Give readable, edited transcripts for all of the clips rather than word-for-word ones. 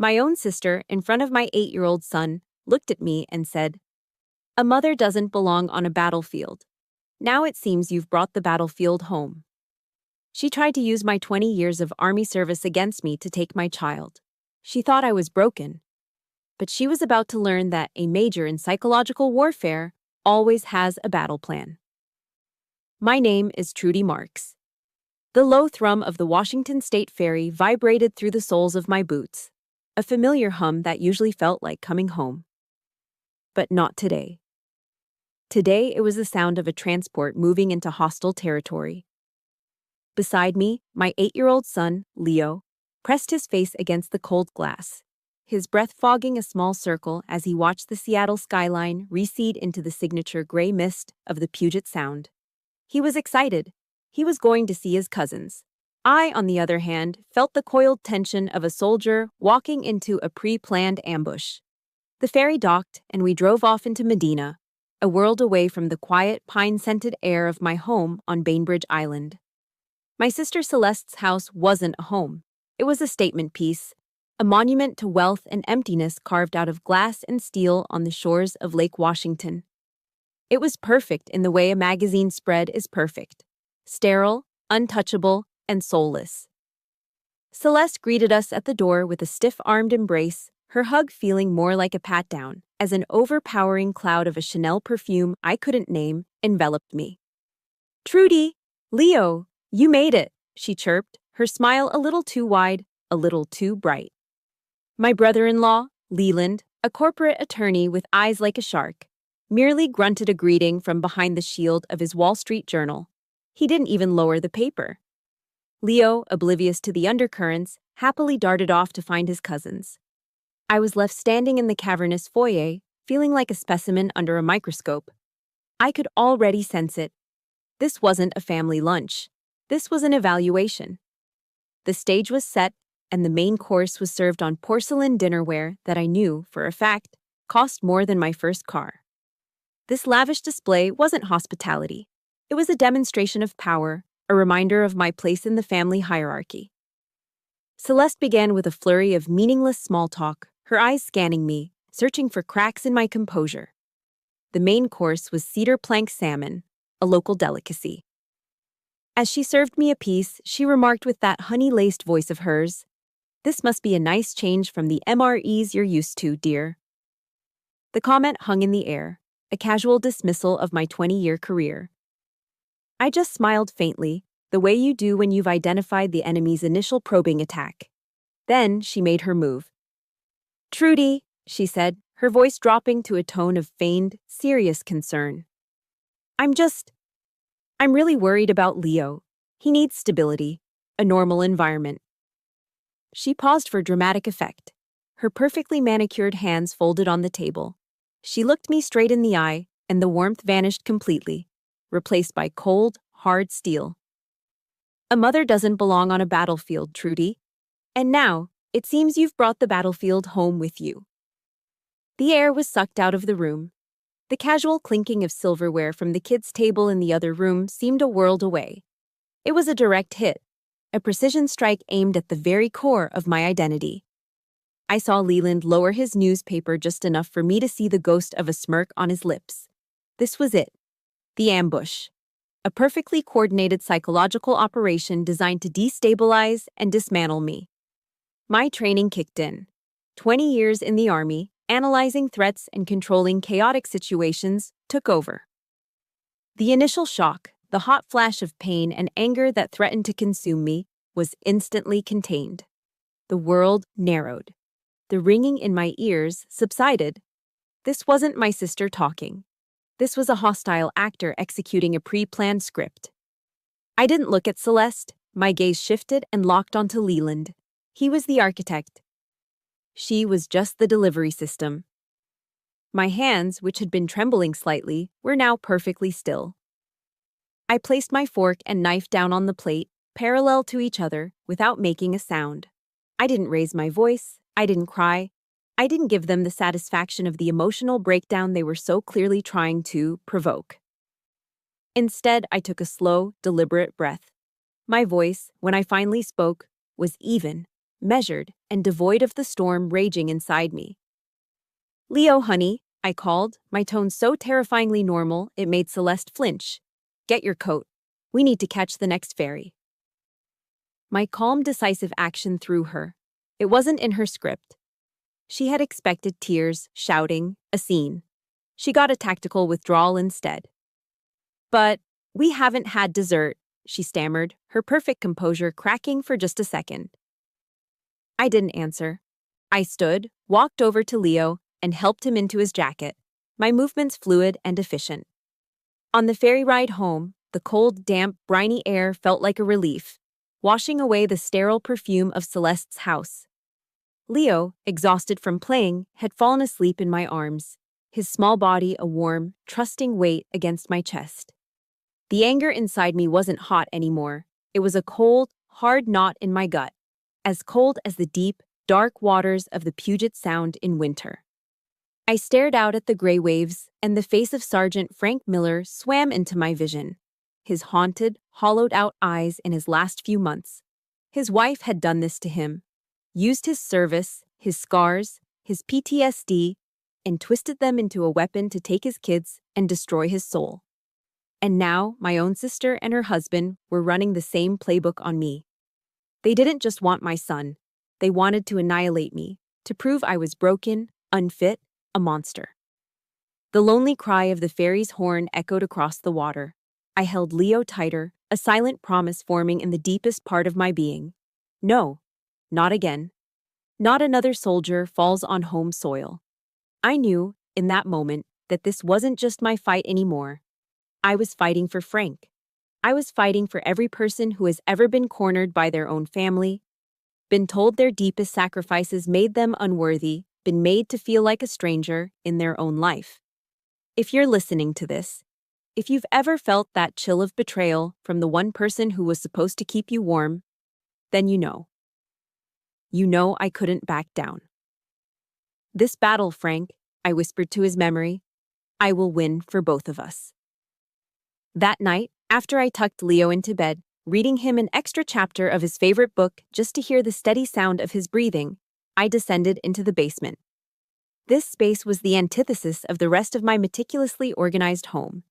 My own sister, in front of my 8-year-old son, looked at me and said, "A mother doesn't belong on a battlefield. Now it seems you've brought the battlefield home." She tried to use my 20 years of army service against me to take my child. She thought I was broken. But she was about to learn that a major in psychological warfare always has a battle plan. My name is Trudy Marks. The low thrum of the Washington State Ferry vibrated through the soles of my boots, a familiar hum that usually felt like coming home. But not today. Today it was the sound of a transport moving into hostile territory. Beside me, my 8-year-old son, Leo, pressed his face against the cold glass, his breath fogging a small circle as he watched the Seattle skyline recede into the signature gray mist of the Puget Sound. He was excited. He was going to see his cousins. I, on the other hand, felt the coiled tension of a soldier walking into a pre-planned ambush. The ferry docked, and we drove off into Medina, a world away from the quiet, pine-scented air of my home on Bainbridge Island. My sister Celeste's house wasn't a home. It was a statement piece, a monument to wealth and emptiness carved out of glass and steel on the shores of Lake Washington. It was perfect in the way a magazine spread is perfect. Sterile, untouchable, and soulless. Celeste greeted us at the door with a stiff-armed embrace, her hug feeling more like a pat-down, as an overpowering cloud of a Chanel perfume I couldn't name enveloped me. "Trudy! Leo! You made it," she chirped, her smile a little too wide, a little too bright. My brother-in-law, Leland, a corporate attorney with eyes like a shark, merely grunted a greeting from behind the shield of his Wall Street Journal. He didn't even lower the paper. Leo, oblivious to the undercurrents, happily darted off to find his cousins. I was left standing in the cavernous foyer, feeling like a specimen under a microscope. I could already sense it. This wasn't a family lunch. This was an evaluation. The stage was set, and the main course was served on porcelain dinnerware that I knew, for a fact, cost more than my first car. This lavish display wasn't hospitality. It was a demonstration of power, a reminder of my place in the family hierarchy. Celeste began with a flurry of meaningless small talk, her eyes scanning me, searching for cracks in my composure. The main course was cedar plank salmon, a local delicacy. As she served me a piece, she remarked with that honey-laced voice of hers, "This must be a nice change from the MREs you're used to, dear." The comment hung in the air, a casual dismissal of my 20-year career. I just smiled faintly, the way you do when you've identified the enemy's initial probing attack. Then she made her move. "Trudy," she said, her voice dropping to a tone of feigned, serious concern. I'm really worried about Leo. He needs stability, a normal environment." She paused for dramatic effect, her perfectly manicured hands folded on the table. She looked me straight in the eye, and the warmth vanished completely, replaced by cold, hard steel. "A mother doesn't belong on a battlefield, Trudy. And now, it seems you've brought the battlefield home with you." The air was sucked out of the room. The casual clinking of silverware from the kids' table in the other room seemed a world away. It was a direct hit, a precision strike aimed at the very core of my identity. I saw Leland lower his newspaper just enough for me to see the ghost of a smirk on his lips. This was it. The ambush. A perfectly coordinated psychological operation designed to destabilize and dismantle me. My training kicked in. 20 years in the Army, analyzing threats and controlling chaotic situations, took over. The initial shock, the hot flash of pain and anger that threatened to consume me, was instantly contained. The world narrowed. The ringing in my ears subsided. This wasn't my sister talking. This was a hostile actor executing a pre-planned script. I didn't look at Celeste. My gaze shifted and locked onto Leland. He was the architect. She was just the delivery system. My hands, which had been trembling slightly, were now perfectly still. I placed my fork and knife down on the plate, parallel to each other, without making a sound. I didn't raise my voice. I didn't cry. I didn't give them the satisfaction of the emotional breakdown they were so clearly trying to provoke. Instead, I took a slow, deliberate breath. My voice, when I finally spoke, was even, measured, and devoid of the storm raging inside me. "Leo, honey," I called, my tone so terrifyingly normal it made Celeste flinch. "Get your coat. We need to catch the next ferry." My calm, decisive action threw her. It wasn't in her script. She had expected tears, shouting, a scene. She got a tactical withdrawal instead. "But we haven't had dessert," she stammered, her perfect composure cracking for just a second. I didn't answer. I stood, walked over to Leo, and helped him into his jacket, my movements fluid and efficient. On the ferry ride home, the cold, damp, briny air felt like a relief, washing away the sterile perfume of Celeste's house. Leo, exhausted from playing, had fallen asleep in my arms, his small body a warm, trusting weight against my chest. The anger inside me wasn't hot anymore. It was a cold, hard knot in my gut, as cold as the deep, dark waters of the Puget Sound in winter. I stared out at the gray waves, and the face of Sergeant Frank Miller swam into my vision, his haunted, hollowed-out eyes in his last few months. His wife had done this to him, used his service, his scars, his PTSD, and twisted them into a weapon to take his kids and destroy his soul. And now, my own sister and her husband were running the same playbook on me. They didn't just want my son. They wanted to annihilate me, to prove I was broken, unfit, a monster. The lonely cry of the ferry's horn echoed across the water. I held Leo tighter, a silent promise forming in the deepest part of my being. No, not again. Not another soldier falls on home soil. I knew, in that moment, that this wasn't just my fight anymore. I was fighting for Frank. I was fighting for every person who has ever been cornered by their own family, been told their deepest sacrifices made them unworthy, been made to feel like a stranger in their own life. If you're listening to this, if you've ever felt that chill of betrayal from the one person who was supposed to keep you warm, then you know. You know I couldn't back down. "This battle, Frank," I whispered to his memory, "I will win for both of us." That night, after I tucked Leo into bed, reading him an extra chapter of his favorite book just to hear the steady sound of his breathing, I descended into the basement. This space was the antithesis of the rest of my meticulously organized home.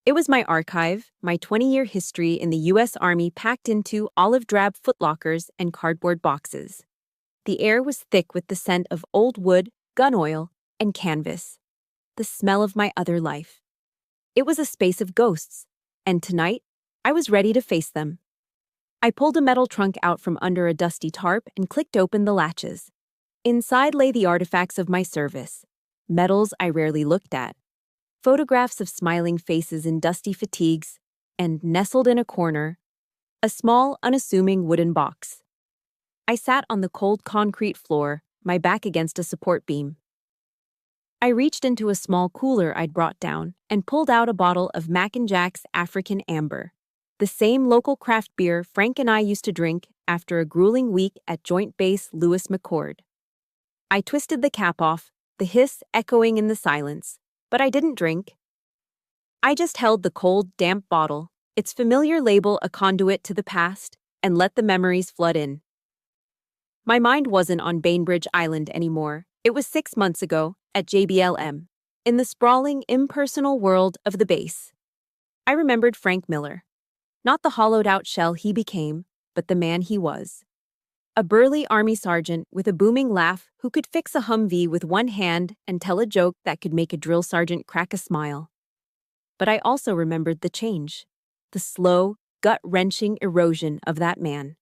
It was my archive, my 20-year history in the U.S. Army packed into olive-drab footlockers and cardboard boxes. The air was thick with the scent of old wood, gun oil, and canvas. The smell of my other life. It was a space of ghosts, and tonight, I was ready to face them. I pulled a metal trunk out from under a dusty tarp and clicked open the latches. Inside lay the artifacts of my service, medals I rarely looked at, photographs of smiling faces in dusty fatigues, and nestled in a corner, a small, unassuming wooden box. I sat on the cold concrete floor, my back against a support beam. I reached into a small cooler I'd brought down and pulled out a bottle of Mac and Jack's African Amber, the same local craft beer Frank and I used to drink after a grueling week at Joint Base Lewis McChord. I twisted the cap off, the hiss echoing in the silence, but I didn't drink. I just held the cold, damp bottle, its familiar label a conduit to the past, and let the memories flood in. My mind wasn't on Bainbridge Island anymore. It was 6 months ago, at JBLM, in the sprawling, impersonal world of the base. I remembered Frank Miller. Not the hollowed-out shell he became, but the man he was. A burly Army sergeant with a booming laugh who could fix a Humvee with one hand and tell a joke that could make a drill sergeant crack a smile. But I also remembered the change, the slow, gut-wrenching erosion of that man.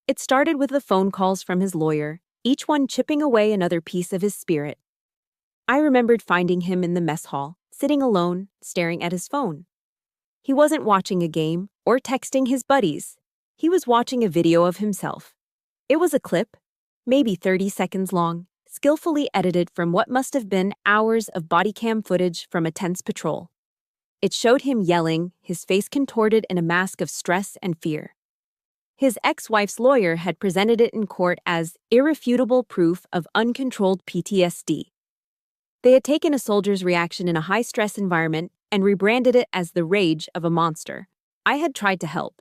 It started with the phone calls from his lawyer, each one chipping away another piece of his spirit. I remembered finding him in the mess hall, sitting alone, staring at his phone. He wasn't watching a game or texting his buddies. He was watching a video of himself. It was a clip, maybe 30 seconds long, skillfully edited from what must have been hours of body cam footage from a tense patrol. It showed him yelling, his face contorted in a mask of stress and fear. His ex-wife's lawyer had presented it in court as irrefutable proof of uncontrolled PTSD. They had taken a soldier's reaction in a high-stress environment and rebranded it as the rage of a monster. I had tried to help.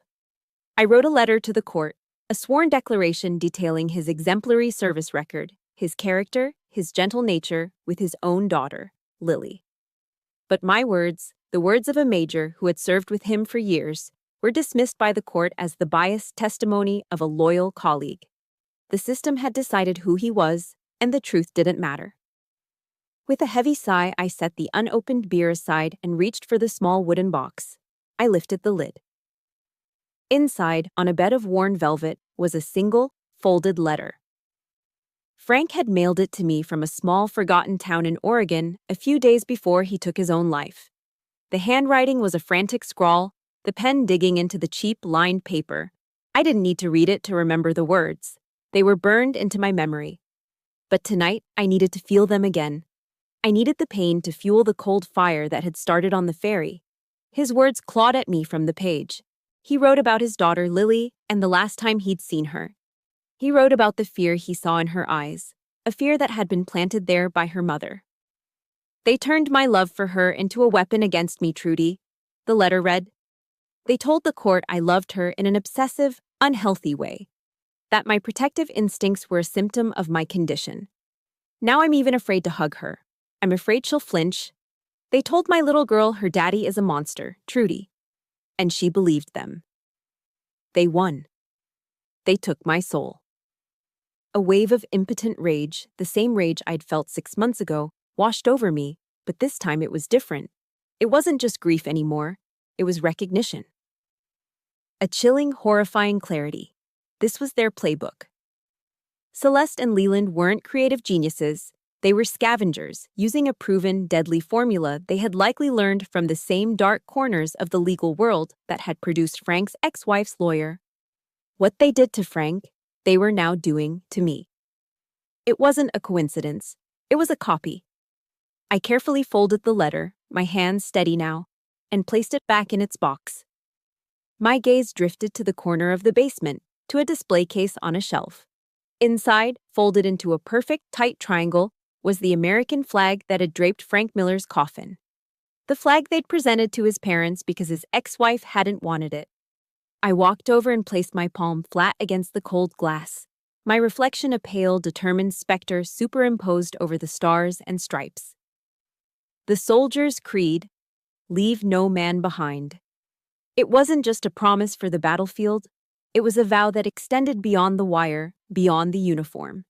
I wrote a letter to the court, a sworn declaration detailing his exemplary service record, his character, his gentle nature with his own daughter, Lily. But my words, the words of a major who had served with him for years, were dismissed by the court as the biased testimony of a loyal colleague. The system had decided who he was, and the truth didn't matter. With a heavy sigh, I set the unopened beer aside and reached for the small wooden box. I lifted the lid. Inside, on a bed of worn velvet, was a single, folded letter. Frank had mailed it to me from a small, forgotten town in Oregon a few days before he took his own life. The handwriting was a frantic scrawl, the pen digging into the cheap, lined paper. I didn't need to read it to remember the words. They were burned into my memory. But tonight, I needed to feel them again. I needed the pain to fuel the cold fire that had started on the ferry. His words clawed at me from the page. He wrote about his daughter Lily and the last time he'd seen her. He wrote about the fear he saw in her eyes, a fear that had been planted there by her mother. "They turned my love for her into a weapon against me, Trudy," the letter read. "They told the court I loved her in an obsessive, unhealthy way, that my protective instincts were a symptom of my condition. Now I'm even afraid to hug her. I'm afraid she'll flinch. They told my little girl her daddy is a monster, Trudy. And she believed them. They won. They took my soul." A wave of impotent rage, the same rage I'd felt 6 months ago, washed over me, but this time it was different. It wasn't just grief anymore. It was recognition. A chilling, horrifying clarity. This was their playbook. Celeste and Leland weren't creative geniuses. They were scavengers, using a proven, deadly formula they had likely learned from the same dark corners of the legal world that had produced Frank's ex-wife's lawyer. What they did to Frank, they were now doing to me. It wasn't a coincidence. It was a copy. I carefully folded the letter, my hands steady now, and placed it back in its box. My gaze drifted to the corner of the basement, to a display case on a shelf. Inside, folded into a perfect, tight triangle, was the American flag that had draped Frank Miller's coffin. The flag they'd presented to his parents because his ex-wife hadn't wanted it. I walked over and placed my palm flat against the cold glass, my reflection a pale, determined specter superimposed over the stars and stripes. The soldier's creed, leave no man behind. It wasn't just a promise for the battlefield. It was a vow that extended beyond the wire, beyond the uniform.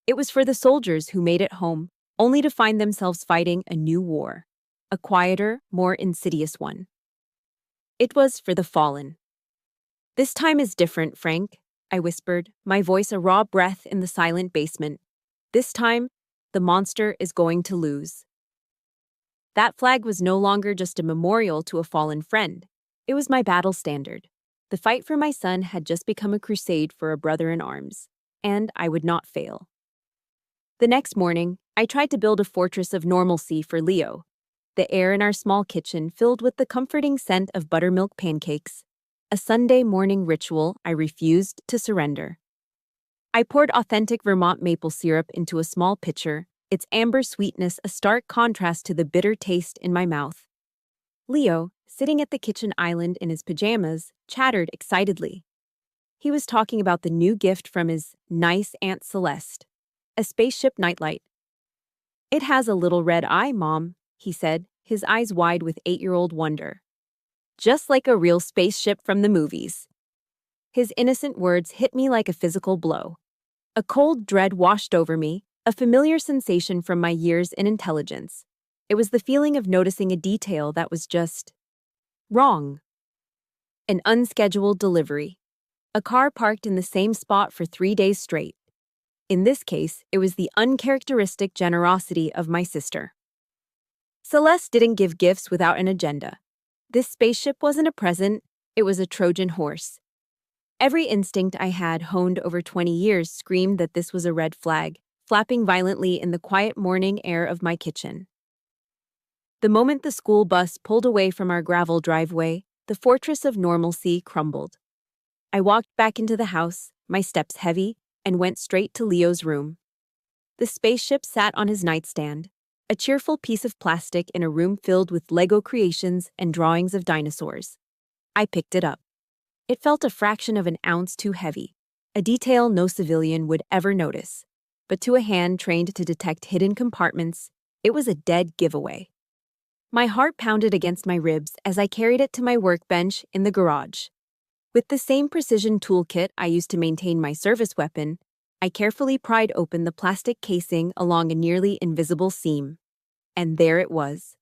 It was for the soldiers who made it home, only to find themselves fighting a new war, a quieter, more insidious one. It was for the fallen. "This time is different, Frank," I whispered, my voice a raw breath in the silent basement. "This time, the monster is going to lose." That flag was no longer just a memorial to a fallen friend. It was my battle standard. The fight for my son had just become a crusade for a brother in arms, and I would not fail. The next morning, I tried to build a fortress of normalcy for Leo. The air in our small kitchen filled with the comforting scent of buttermilk pancakes, a Sunday morning ritual I refused to surrender. I poured authentic Vermont maple syrup into a small pitcher, its amber sweetness a stark contrast to the bitter taste in my mouth. Leo, sitting at the kitchen island in his pajamas, chattered excitedly. He was talking about the new gift from his nice Aunt Celeste, a spaceship nightlight. "It has a little red eye, Mom," he said, his eyes wide with 8-year-old wonder. "Just like a real spaceship from the movies." His innocent words hit me like a physical blow. A cold dread washed over me, a familiar sensation from my years in intelligence. It was the feeling of noticing a detail that was just wrong. An unscheduled delivery. A car parked in the same spot for 3 days straight. In this case, it was the uncharacteristic generosity of my sister. Celeste didn't give gifts without an agenda. This spaceship wasn't a present, it was a Trojan horse. Every instinct I had honed over 20 years screamed that this was a red flag, flapping violently in the quiet morning air of my kitchen. The moment the school bus pulled away from our gravel driveway, the fortress of normalcy crumbled. I walked back into the house, my steps heavy, and went straight to Leo's room. The spaceship sat on his nightstand, a cheerful piece of plastic in a room filled with Lego creations and drawings of dinosaurs. I picked it up. It felt a fraction of an ounce too heavy, a detail no civilian would ever notice. But to a hand trained to detect hidden compartments, it was a dead giveaway. My heart pounded against my ribs as I carried it to my workbench in the garage. With the same precision toolkit I used to maintain my service weapon, I carefully pried open the plastic casing along a nearly invisible seam. And there it was.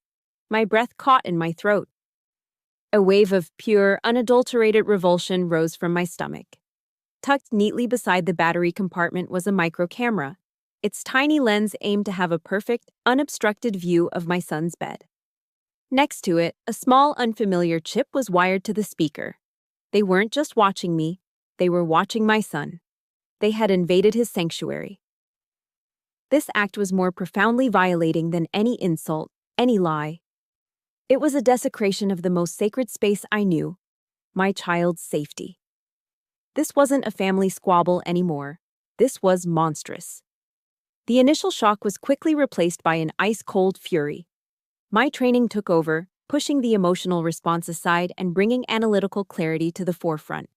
My breath caught in my throat. A wave of pure, unadulterated revulsion rose from my stomach. Tucked neatly beside the battery compartment was a micro camera. Its tiny lens aimed to have a perfect, unobstructed view of my son's bed. Next to it, a small, unfamiliar chip was wired to the speaker. They weren't just watching me, they were watching my son. They had invaded his sanctuary. This act was more profoundly violating than any insult, any lie. It was a desecration of the most sacred space I knew, my child's safety. This wasn't a family squabble anymore. This was monstrous. The initial shock was quickly replaced by an ice-cold fury. My training took over, pushing the emotional response aside and bringing analytical clarity to the forefront.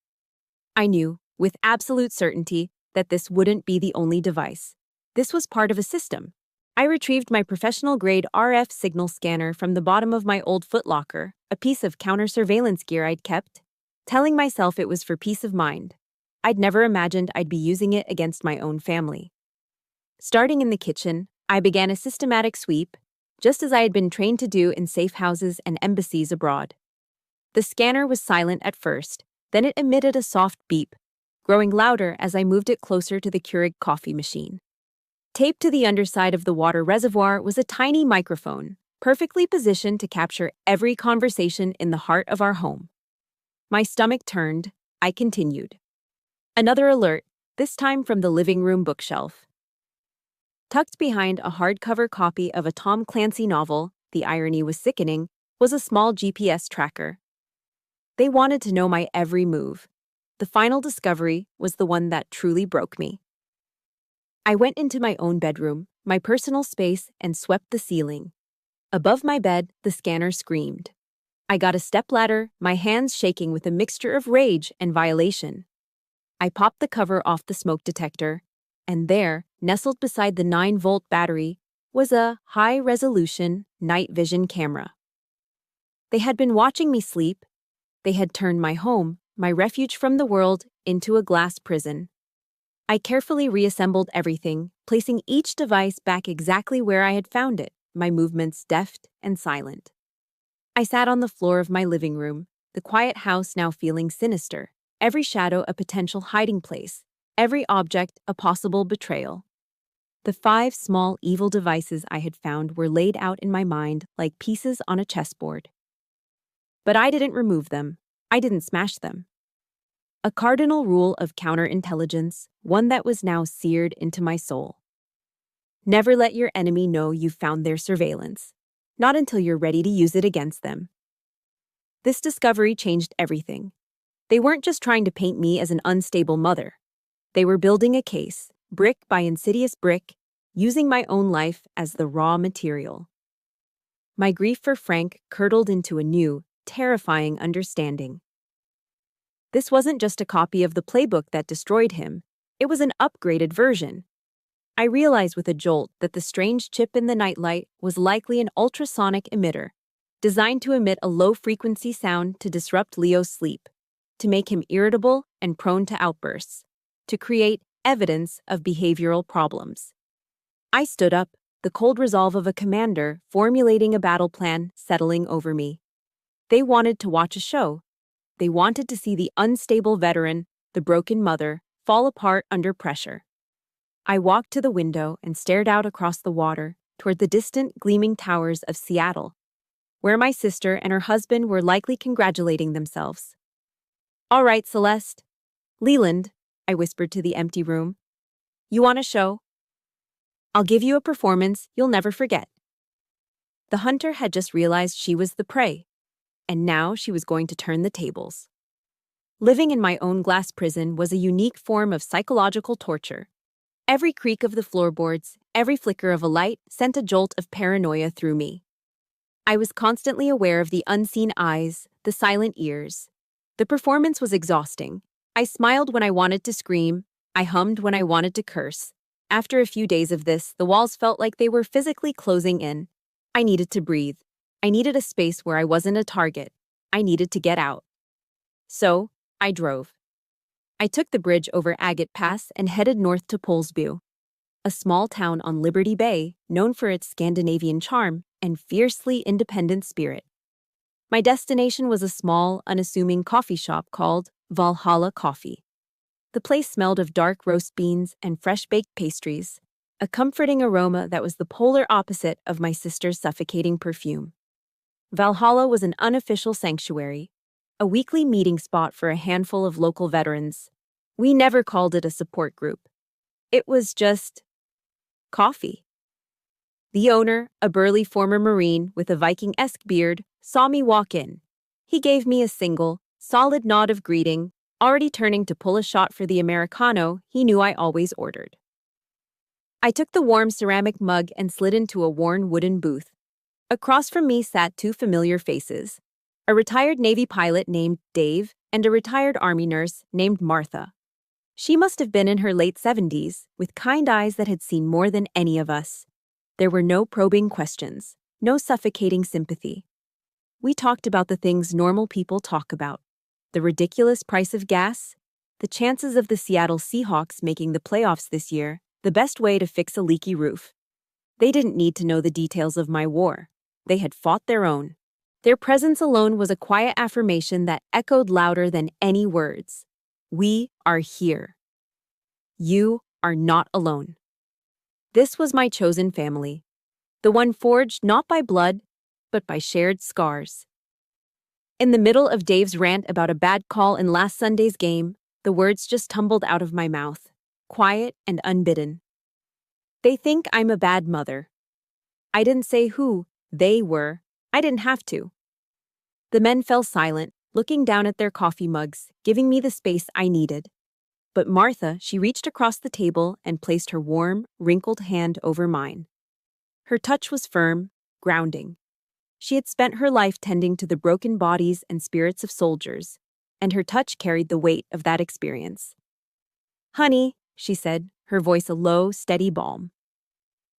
I knew, with absolute certainty, that this wouldn't be the only device. This was part of a system. I retrieved my professional-grade RF signal scanner from the bottom of my old footlocker, a piece of counter-surveillance gear I'd kept, telling myself it was for peace of mind. I'd never imagined I'd be using it against my own family. Starting in the kitchen, I began a systematic sweep, just as I had been trained to do in safe houses and embassies abroad. The scanner was silent at first, then it emitted a soft beep, growing louder as I moved it closer to the Keurig coffee machine. Taped to the underside of the water reservoir was a tiny microphone, perfectly positioned to capture every conversation in the heart of our home. My stomach turned. I continued. Another alert, this time from the living room bookshelf. Tucked behind a hardcover copy of a Tom Clancy novel, the irony was sickening, was a small GPS tracker. They wanted to know my every move. The final discovery was the one that truly broke me. I went into my own bedroom, my personal space, and swept the ceiling. Above my bed, the scanner screamed. I got a stepladder, my hands shaking with a mixture of rage and violation. I popped the cover off the smoke detector, and there, nestled beside the 9-volt battery, was a high-resolution night vision camera. They had been watching me sleep. They had turned my home, my refuge from the world, into a glass prison. I carefully reassembled everything, placing each device back exactly where I had found it, my movements deft and silent. I sat on the floor of my living room, the quiet house now feeling sinister, every shadow a potential hiding place, every object a possible betrayal. The 5 small evil devices I had found were laid out in my mind like pieces on a chessboard. But I didn't remove them. I didn't smash them. A cardinal rule of counterintelligence, one that was now seared into my soul. Never let your enemy know you've found their surveillance, not until you're ready to use it against them. This discovery changed everything. They weren't just trying to paint me as an unstable mother. They were building a case, brick by insidious brick, using my own life as the raw material. My grief for Frank curdled into a new, terrifying understanding. This wasn't just a copy of the playbook that destroyed him, it was an upgraded version. I realized with a jolt that the strange chip in the nightlight was likely an ultrasonic emitter, designed to emit a low-frequency sound to disrupt Leo's sleep, to make him irritable and prone to outbursts, to create evidence of behavioral problems. I stood up, the cold resolve of a commander formulating a battle plan settling over me. They wanted to watch a show. They wanted to see the unstable veteran, the broken mother, fall apart under pressure. I walked to the window and stared out across the water toward the distant, gleaming towers of Seattle, where my sister and her husband were likely congratulating themselves. "All right, Celeste. Leland," I whispered to the empty room. "You want a show? I'll give you a performance you'll never forget." The hunter had just realized she was the prey, and now she was going to turn the tables. Living in my own glass prison was a unique form of psychological torture. Every creak of the floorboards, every flicker of a light sent a jolt of paranoia through me. I was constantly aware of the unseen eyes, the silent ears. The performance was exhausting. I smiled when I wanted to scream, I hummed when I wanted to curse. After a few days of this, the walls felt like they were physically closing in. I needed to breathe. I needed a space where I wasn't a target. I needed to get out. So, I drove. I took the bridge over Agate Pass and headed north to Polsbu, a small town on Liberty Bay known for its Scandinavian charm and fiercely independent spirit. My destination was a small, unassuming coffee shop called Valhalla Coffee. The place smelled of dark roast beans and fresh-baked pastries, a comforting aroma that was the polar opposite of my sister's suffocating perfume. Valhalla was an unofficial sanctuary, a weekly meeting spot for a handful of local veterans. We never called it a support group. It was just coffee. The owner, a burly former Marine with a Viking-esque beard, saw me walk in. He gave me a single, solid nod of greeting, already turning to pull a shot for the Americano he knew I always ordered. I took the warm ceramic mug and slid into a worn wooden booth. Across from me sat two familiar faces, a retired Navy pilot named Dave and a retired Army nurse named Martha. She must have been in her late 70s, with kind eyes that had seen more than any of us. There were no probing questions, no suffocating sympathy. We talked about the things normal people talk about: the ridiculous price of gas, the chances of the Seattle Seahawks making the playoffs this year, the best way to fix a leaky roof. They didn't need to know the details of my war. They had fought their own. Their presence alone was a quiet affirmation that echoed louder than any words. We are here. You are not alone. This was my chosen family, the one forged not by blood, but by shared scars. In the middle of Dave's rant about a bad call in last Sunday's game, the words just tumbled out of my mouth, quiet and unbidden. They think I'm a bad mother. I didn't say who they were. I didn't have to. The men fell silent, looking down at their coffee mugs, giving me the space I needed. But Martha, she reached across the table and placed her warm, wrinkled hand over mine. Her touch was firm, grounding. She had spent her life tending to the broken bodies and spirits of soldiers, and her touch carried the weight of that experience. "Honey," she said, her voice a low, steady balm.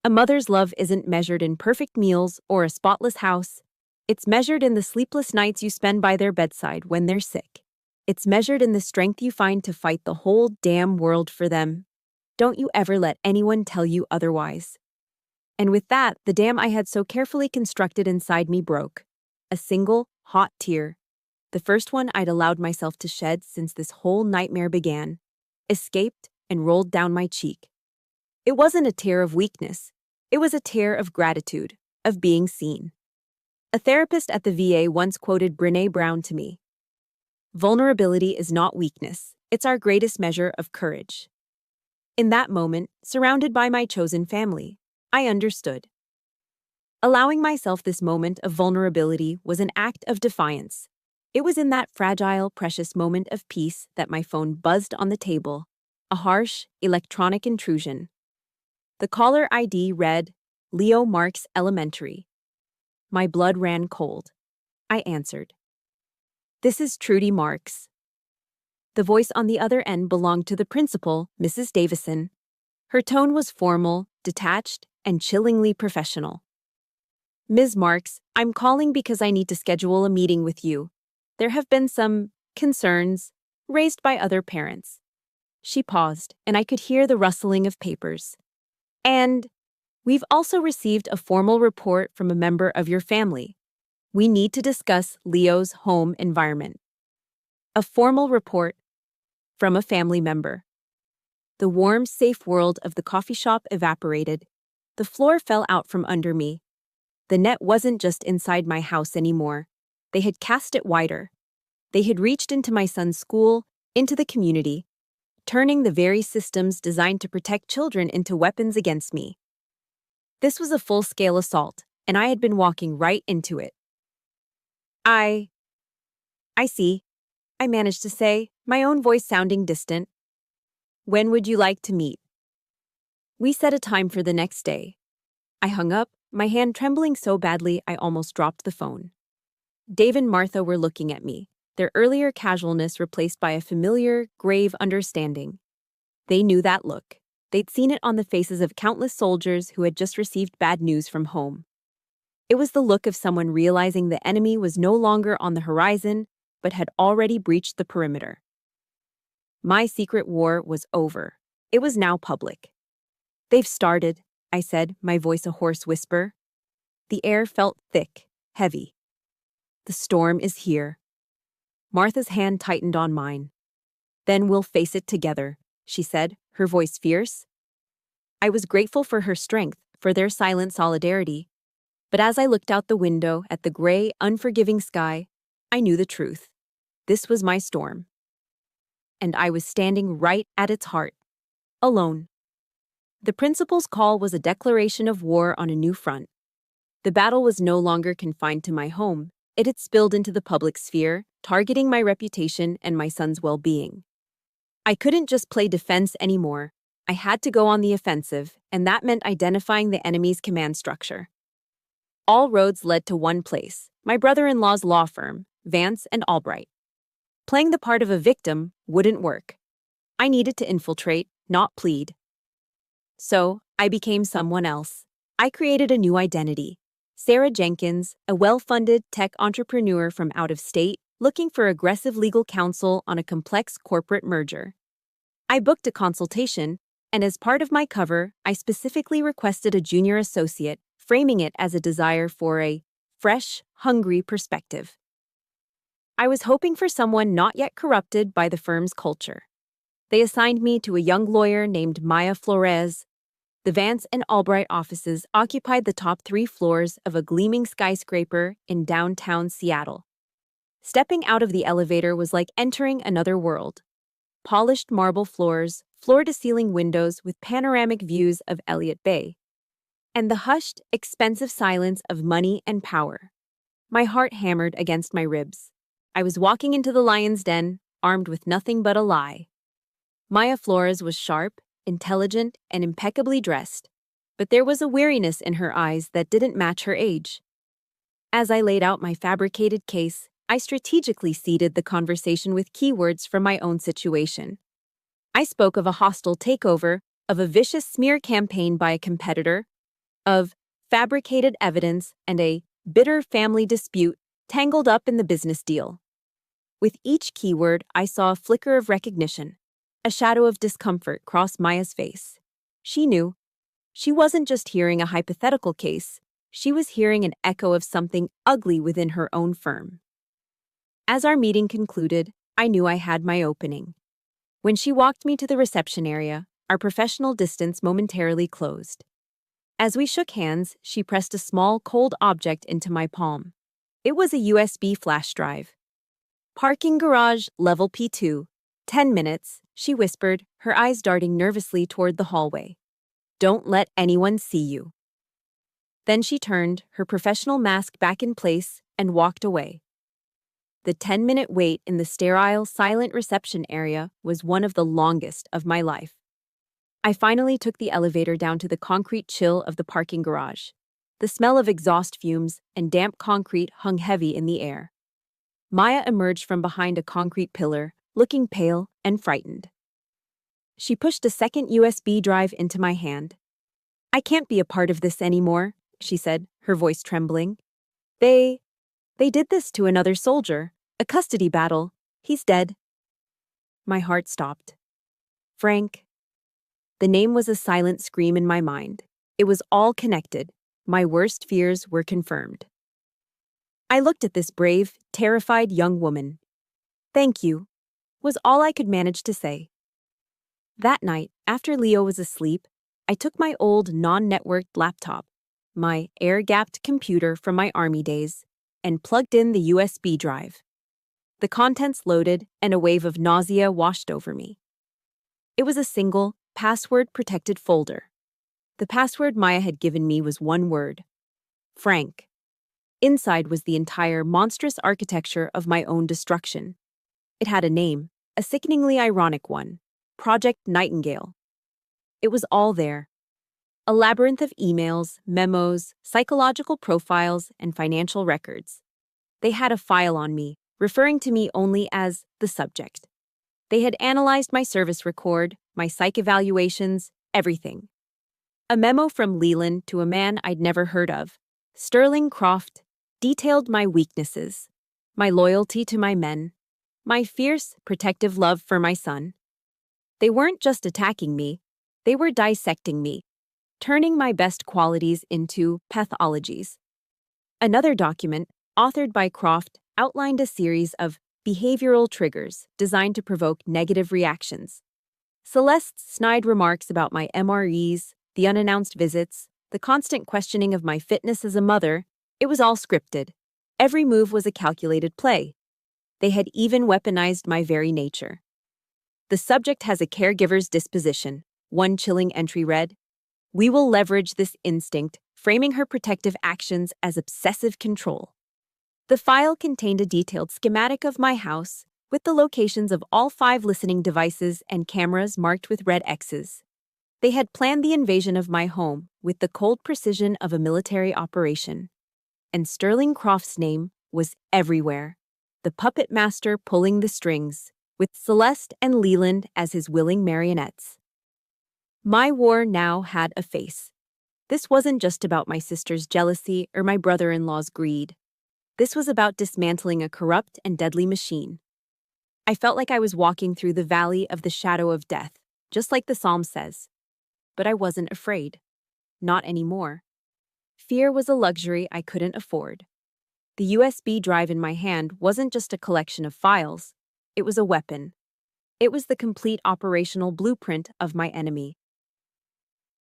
"A mother's love isn't measured in perfect meals or a spotless house. It's measured in the sleepless nights you spend by their bedside when they're sick. It's measured in the strength you find to fight the whole damn world for them. Don't you ever let anyone tell you otherwise." And with that, the dam I had so carefully constructed inside me broke. A single, hot tear, the first one I'd allowed myself to shed since this whole nightmare began, escaped and rolled down my cheek. It wasn't a tear of weakness. It was a tear of gratitude, of being seen. A therapist at the VA once quoted Brené Brown to me. "Vulnerability is not weakness. It's our greatest measure of courage." In that moment, surrounded by my chosen family, I understood. Allowing myself this moment of vulnerability was an act of defiance. It was in that fragile, precious moment of peace that my phone buzzed on the table, a harsh, electronic intrusion. The caller ID read, "Leo Marks Elementary." My blood ran cold. I answered. "This is Trudy Marks." The voice on the other end belonged to the principal, Mrs. Davison. Her tone was formal, detached, and chillingly professional. "Ms. Marks, I'm calling because I need to schedule a meeting with you. There have been some concerns raised by other parents." She paused, and I could hear the rustling of papers. "And we've also received a formal report from a member of your family. We need to discuss Leo's home environment." A formal report from a family member. The warm, safe world of the coffee shop evaporated. The floor fell out from under me. The net wasn't just inside my house anymore. They had cast it wider. They had reached into my son's school, into the community, turning the very systems designed to protect children into weapons against me. This was a full-scale assault, and I had been walking right into it. I see," I managed to say, my own voice sounding distant. "When would you like to meet?" We set a time for the next day. I hung up, my hand trembling so badly I almost dropped the phone. Dave and Martha were looking at me, their earlier casualness replaced by a familiar, grave understanding. They knew that look. They'd seen it on the faces of countless soldiers who had just received bad news from home. It was the look of someone realizing the enemy was no longer on the horizon, but had already breached the perimeter. My secret war was over. It was now public. "They've started," I said, my voice a hoarse whisper. The air felt thick, heavy. "The storm is here." Martha's hand tightened on mine. "Then we'll face it together," she said, her voice fierce. I was grateful for her strength, for their silent solidarity. But as I looked out the window at the gray, unforgiving sky, I knew the truth. This was my storm. And I was standing right at its heart, alone. The principal's call was a declaration of war on a new front. The battle was no longer confined to my home. It had spilled into the public sphere, targeting my reputation and my son's well-being. I couldn't just play defense anymore. I had to go on the offensive, and that meant identifying the enemy's command structure. All roads led to one place, my brother-in-law's law firm, Vance and Albright. Playing the part of a victim wouldn't work. I needed to infiltrate, not plead. So, I became someone else. I created a new identity. Sarah Jenkins, a well-funded tech entrepreneur from out of state, looking for aggressive legal counsel on a complex corporate merger. I booked a consultation, and as part of my cover, I specifically requested a junior associate, framing it as a desire for a fresh, hungry perspective. I was hoping for someone not yet corrupted by the firm's culture. They assigned me to a young lawyer named Maya Flores. The Vance and Albright offices occupied the top 3 floors of a gleaming skyscraper in downtown Seattle. Stepping out of the elevator was like entering another world. Polished marble floors, floor-to-ceiling windows with panoramic views of Elliott Bay, and the hushed, expensive silence of money and power. My heart hammered against my ribs. I was walking into the lion's den, armed with nothing but a lie. Maya Flores was sharp, intelligent, and impeccably dressed, but there was a weariness in her eyes that didn't match her age. As I laid out my fabricated case, I strategically seeded the conversation with keywords from my own situation. I spoke of a hostile takeover, of a vicious smear campaign by a competitor, of fabricated evidence and a bitter family dispute tangled up in the business deal. With each keyword, I saw a flicker of recognition. A shadow of discomfort crossed Maya's face. She knew. She wasn't just hearing a hypothetical case, she was hearing an echo of something ugly within her own firm. As our meeting concluded, I knew I had my opening. When she walked me to the reception area, our professional distance momentarily closed. As we shook hands, she pressed a small, cold object into my palm. It was a USB flash drive. "Parking garage, level P2. 10 minutes, she whispered, her eyes darting nervously toward the hallway. "Don't let anyone see you." Then she turned, her professional mask back in place, and walked away. The 10-minute wait in the sterile, silent reception area was one of the longest of my life. I finally took the elevator down to the concrete chill of the parking garage. The smell of exhaust fumes and damp concrete hung heavy in the air. Maya emerged from behind a concrete pillar, looking pale and frightened. She pushed a second USB drive into my hand. "I can't be a part of this anymore," she said, her voice trembling. They did this to another soldier. A custody battle. He's dead." My heart stopped. Frank. The name was a silent scream in my mind. It was all connected. My worst fears were confirmed. I looked at this brave, terrified young woman. "Thank you," was all I could manage to say. That night, after Leo was asleep, I took my old non-networked laptop, my air-gapped computer from my army days, and plugged in the USB drive. The contents loaded, and a wave of nausea washed over me. It was a single, password-protected folder. The password Maya had given me was one word: Frank. Inside was the entire monstrous architecture of my own destruction. It had a name, a sickeningly ironic one: Project Nightingale. It was all there. A labyrinth of emails, memos, psychological profiles, and financial records. They had a file on me, referring to me only as the subject. They had analyzed my service record, my psych evaluations, everything. A memo from Leland to a man I'd never heard of, Sterling Croft, detailed my weaknesses, my loyalty to my men, my fierce, protective love for my son. They weren't just attacking me, they were dissecting me, turning my best qualities into pathologies. Another document, authored by Croft, outlined a series of behavioral triggers designed to provoke negative reactions. Celeste's snide remarks about my MREs, the unannounced visits, the constant questioning of my fitness as a mother, it was all scripted. Every move was a calculated play. They had even weaponized my very nature. The subject has a caregiver's disposition, one chilling entry read. We will leverage this instinct, framing her protective actions as obsessive control. The file contained a detailed schematic of my house, with the locations of all 5 listening devices and cameras marked with red X's. They had planned the invasion of my home with the cold precision of a military operation. And Sterling Croft's name was everywhere, the puppet master pulling the strings, with Celeste and Leland as his willing marionettes. My war now had a face. This wasn't just about my sister's jealousy or my brother-in-law's greed. This was about dismantling a corrupt and deadly machine. I felt like I was walking through the valley of the shadow of death, just like the psalm says. But I wasn't afraid. Not anymore. Fear was a luxury I couldn't afford. The USB drive in my hand wasn't just a collection of files. It was a weapon. It was the complete operational blueprint of my enemy.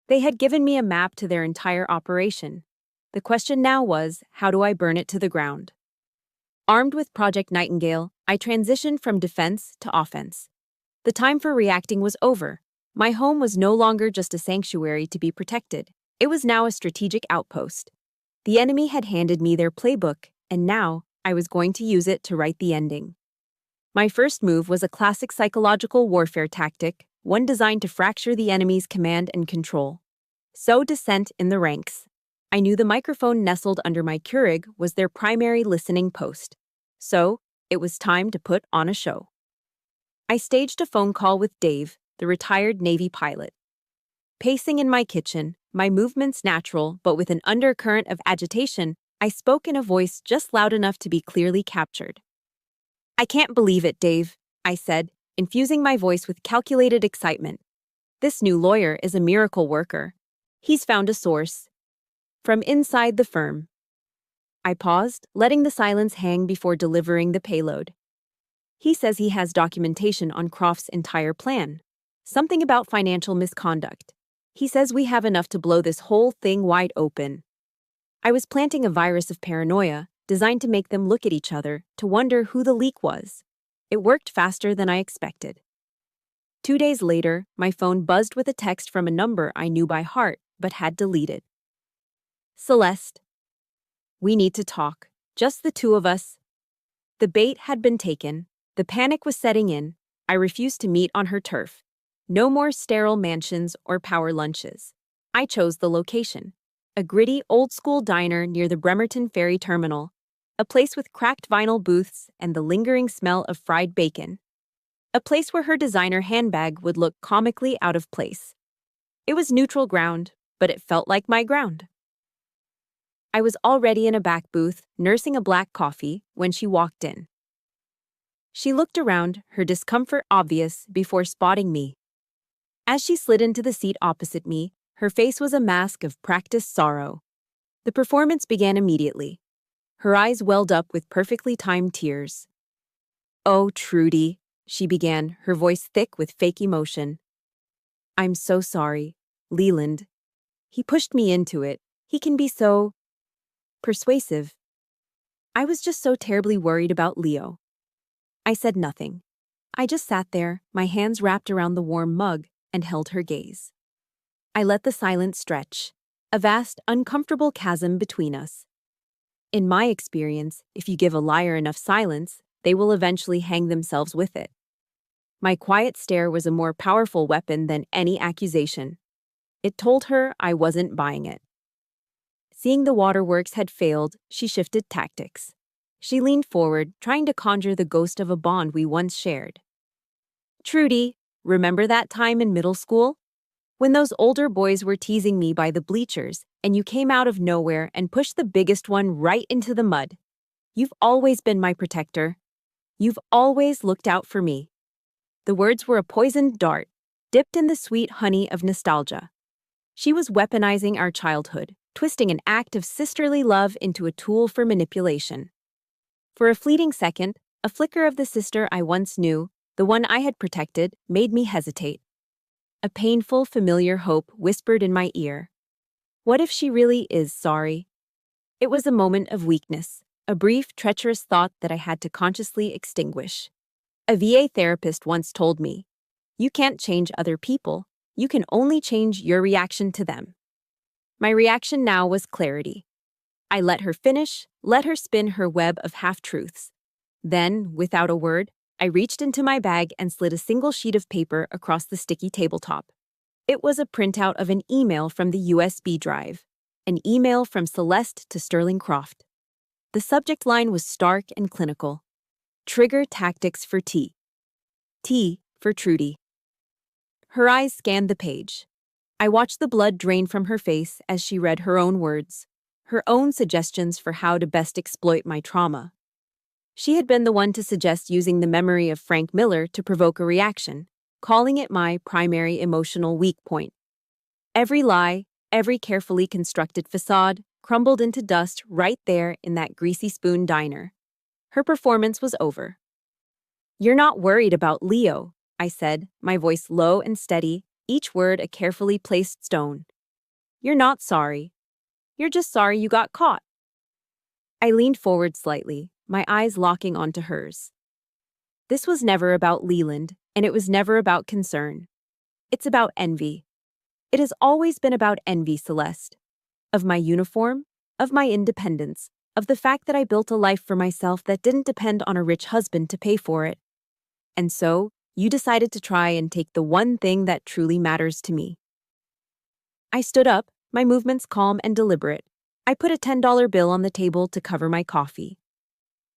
They had given me a map to their entire operation. The question now was, how do I burn it to the ground? Armed with Project Nightingale, I transitioned from defense to offense. The time for reacting was over. My home was no longer just a sanctuary to be protected. It was now a strategic outpost. The enemy had handed me their playbook, and now I was going to use it to write the ending. My first move was a classic psychological warfare tactic, one designed to fracture the enemy's command and control. Sow dissent in the ranks. I knew the microphone nestled under my Keurig was their primary listening post. So, it was time to put on a show. I staged a phone call with Dave, the retired Navy pilot. Pacing in my kitchen, my movements natural but with an undercurrent of agitation, I spoke in a voice just loud enough to be clearly captured. I can't believe it, Dave, I said, infusing my voice with calculated excitement. This new lawyer is a miracle worker. He's found a source. From inside the firm. I paused, letting the silence hang before delivering the payload. He says he has documentation on Croft's entire plan. Something about financial misconduct. He says we have enough to blow this whole thing wide open. I was planting a virus of paranoia, designed to make them look at each other, to wonder who the leak was. It worked faster than I expected. 2 days later, my phone buzzed with a text from a number I knew by heart, but had deleted. Celeste. We need to talk. Just the two of us. The bait had been taken. The panic was setting in. I refused to meet on her turf. No more sterile mansions or power lunches. I chose the location. A gritty, old-school diner near the Bremerton Ferry Terminal. A place with cracked vinyl booths and the lingering smell of fried bacon. A place where her designer handbag would look comically out of place. It was neutral ground, but it felt like my ground. I was already in a back booth, nursing a black coffee, when she walked in. She looked around, her discomfort obvious, before spotting me. As she slid into the seat opposite me, her face was a mask of practiced sorrow. The performance began immediately. Her eyes welled up with perfectly timed tears. "Oh, Trudy," she began, her voice thick with fake emotion. "I'm so sorry. Leland. He pushed me into it. He can be so persuasive. I was just so terribly worried about Leo." I said nothing. I just sat there, my hands wrapped around the warm mug, and held her gaze. I let the silence stretch, a vast, uncomfortable chasm between us. In my experience, if you give a liar enough silence, they will eventually hang themselves with it. My quiet stare was a more powerful weapon than any accusation. It told her I wasn't buying it. Seeing the waterworks had failed, she shifted tactics. She leaned forward, trying to conjure the ghost of a bond we once shared. Trudy, remember that time in middle school? When those older boys were teasing me by the bleachers, and you came out of nowhere and pushed the biggest one right into the mud. You've always been my protector. You've always looked out for me. The words were a poisoned dart, dipped in the sweet honey of nostalgia. She was weaponizing our childhood, twisting an act of sisterly love into a tool for manipulation. For a fleeting second, a flicker of the sister I once knew, the one I had protected, made me hesitate. A painful, familiar hope whispered in my ear. What if she really is sorry? It was a moment of weakness, a brief, treacherous thought that I had to consciously extinguish. A VA therapist once told me, "You can't change other people, you can only change your reaction to them." My reaction now was clarity. I let her finish, let her spin her web of half-truths. Then, without a word, I reached into my bag and slid a single sheet of paper across the sticky tabletop. It was a printout of an email from the USB drive, an email from Celeste to Sterling Croft. The subject line was stark and clinical. Trigger tactics for T. T for Trudy. Her eyes scanned the page. I watched the blood drain from her face as she read her own words, her own suggestions for how to best exploit my trauma. She had been the one to suggest using the memory of Frank Miller to provoke a reaction, calling it my primary emotional weak point. Every lie, every carefully constructed facade, crumbled into dust right there in that greasy spoon diner. Her performance was over. "You're not worried about Leo," I said, my voice low and steady, each word a carefully placed stone. "You're not sorry. You're just sorry you got caught." I leaned forward slightly, my eyes locking onto hers. This was never about Leland, and it was never about concern. It's about envy. It has always been about envy, Celeste. Of my uniform, of my independence, of the fact that I built a life for myself that didn't depend on a rich husband to pay for it. And so, you decided to try and take the one thing that truly matters to me. I stood up, my movements calm and deliberate. I put a $10 bill on the table to cover my coffee.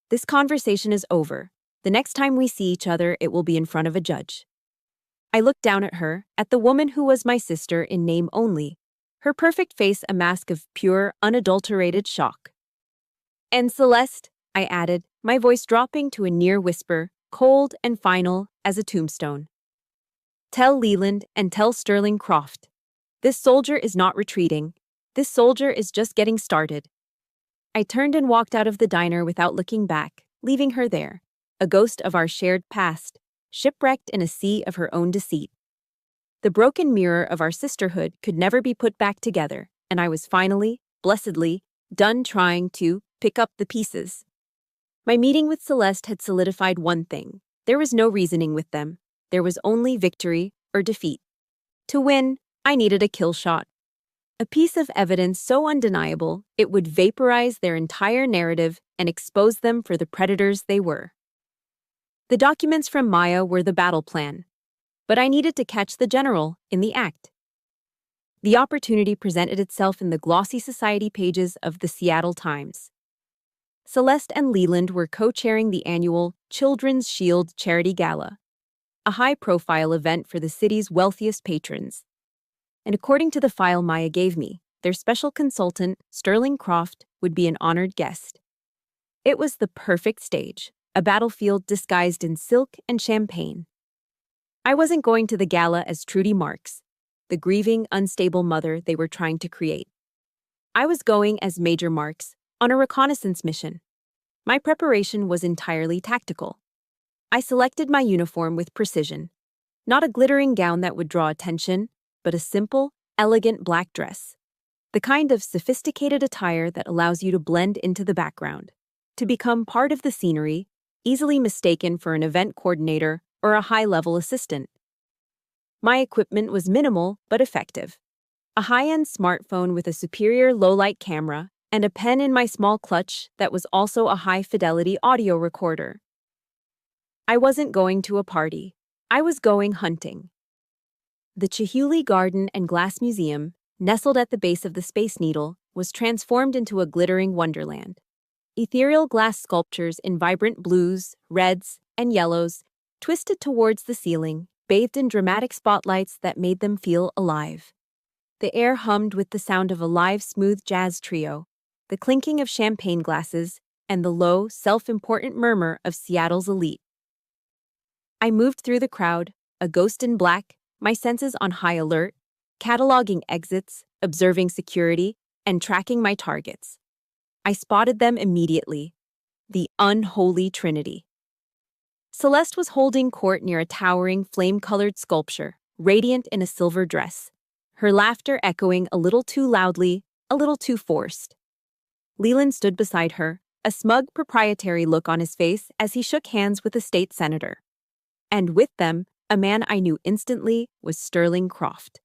This conversation is over. The next time we see each other, it will be in front of a judge. I looked down at her, at the woman who was my sister in name only, her perfect face a mask of pure, unadulterated shock. "And Celeste," I added, my voice dropping to a near whisper, cold and final as a tombstone. "Tell Leland and tell Sterling Croft. This soldier is not retreating. This soldier is just getting started." I turned and walked out of the diner without looking back, leaving her there, a ghost of our shared past, shipwrecked in a sea of her own deceit. The broken mirror of our sisterhood could never be put back together, and I was finally, blessedly, done trying to pick up the pieces. My meeting with Celeste had solidified one thing. There was no reasoning with them. There was only victory or defeat. To win, I needed a kill shot. A piece of evidence so undeniable, it would vaporize their entire narrative and expose them for the predators they were. The documents from Maya were the battle plan, but I needed to catch the general in the act. The opportunity presented itself in the glossy society pages of the Seattle Times. Celeste and Leland were co-chairing the annual Children's Shield Charity Gala, a high-profile event for the city's wealthiest patrons. And according to the file Maya gave me, their special consultant, Sterling Croft, would be an honored guest. It was the perfect stage, a battlefield disguised in silk and champagne. I wasn't going to the gala as Trudy Marks, the grieving, unstable mother they were trying to create. I was going as Major Marks, on a reconnaissance mission. My preparation was entirely tactical. I selected my uniform with precision. Not a glittering gown that would draw attention, but a simple, elegant black dress. The kind of sophisticated attire that allows you to blend into the background, to become part of the scenery, easily mistaken for an event coordinator or a high-level assistant. My equipment was minimal but effective. A high-end smartphone with a superior low-light camera and a pen in my small clutch that was also a high-fidelity audio recorder. I wasn't going to a party. I was going hunting. The Chihuly Garden and Glass Museum, nestled at the base of the Space Needle, was transformed into a glittering wonderland. Ethereal glass sculptures in vibrant blues, reds, and yellows twisted towards the ceiling, bathed in dramatic spotlights that made them feel alive. The air hummed with the sound of a live, smooth jazz trio, the clinking of champagne glasses, and the low, self-important murmur of Seattle's elite. I moved through the crowd, a ghost in black, my senses on high alert, cataloging exits, observing security, and tracking my targets. I spotted them immediately. The unholy trinity. Celeste was holding court near a towering, flame-colored sculpture, radiant in a silver dress, her laughter echoing a little too loudly, a little too forced. Leland stood beside her, a smug, proprietary look on his face as he shook hands with a state senator. And with them, a man I knew instantly was Sterling Croft.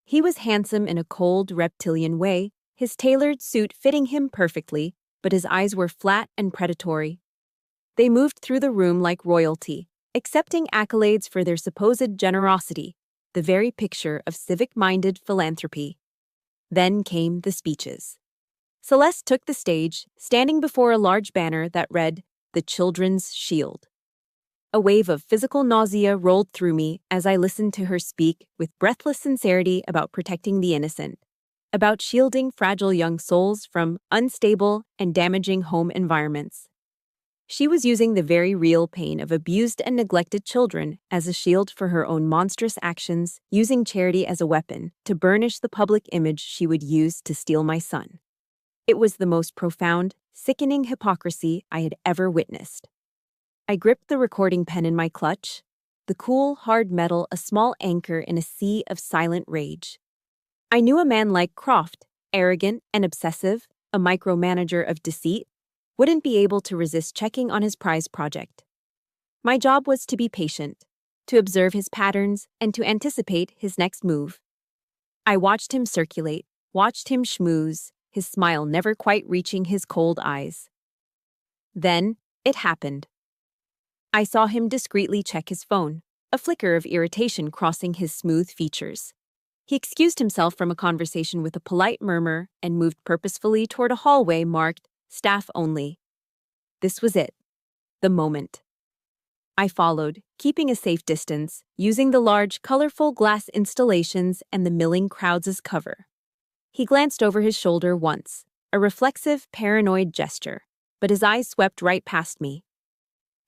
He was handsome in a cold, reptilian way, his tailored suit fitting him perfectly, but his eyes were flat and predatory. They moved through the room like royalty, accepting accolades for their supposed generosity, the very picture of civic-minded philanthropy. Then came the speeches. Celeste took the stage, standing before a large banner that read, "The Children's Shield." A wave of physical nausea rolled through me as I listened to her speak with breathless sincerity about protecting the innocent, about shielding fragile young souls from unstable and damaging home environments. She was using the very real pain of abused and neglected children as a shield for her own monstrous actions, using charity as a weapon to burnish the public image she would use to steal my son. It was the most profound, sickening hypocrisy I had ever witnessed. I gripped the recording pen in my clutch, the cool, hard metal a small anchor in a sea of silent rage. I knew a man like Croft, arrogant and obsessive, a micromanager of deceit, wouldn't be able to resist checking on his prize project. My job was to be patient, to observe his patterns, and to anticipate his next move. I watched him circulate, watched him schmooze, his smile never quite reaching his cold eyes. Then, it happened. I saw him discreetly check his phone, a flicker of irritation crossing his smooth features. He excused himself from a conversation with a polite murmur and moved purposefully toward a hallway marked "Staff Only." This was it. The moment. I followed, keeping a safe distance, using the large, colorful glass installations and the milling crowds as cover. He glanced over his shoulder once, a reflexive, paranoid gesture, but his eyes swept right past me.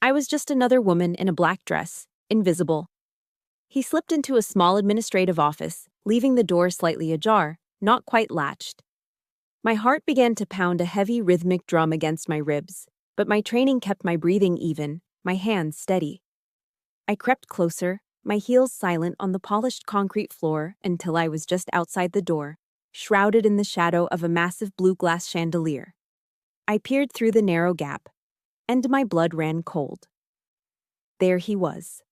I was just another woman in a black dress, invisible. He slipped into a small administrative office, leaving the door slightly ajar, not quite latched. My heart began to pound a heavy rhythmic drum against my ribs, but my training kept my breathing even, my hands steady. I crept closer, my heels silent on the polished concrete floor until I was just outside the door, shrouded in the shadow of a massive blue glass chandelier. I peered through the narrow gap, and my blood ran cold. There he was.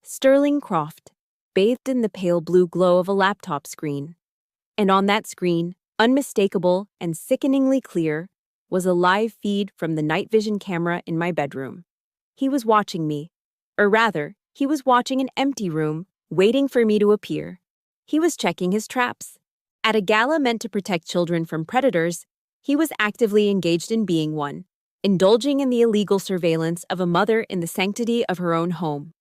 Sterling Croft, bathed in the pale blue glow of a laptop screen. And on that screen, unmistakable and sickeningly clear, was a live feed from the night vision camera in my bedroom. He was watching me, or rather, he was watching an empty room, waiting for me to appear. He was checking his traps. At a gala meant to protect children from predators, he was actively engaged in being one, indulging in the illegal surveillance of a mother in the sanctity of her own home.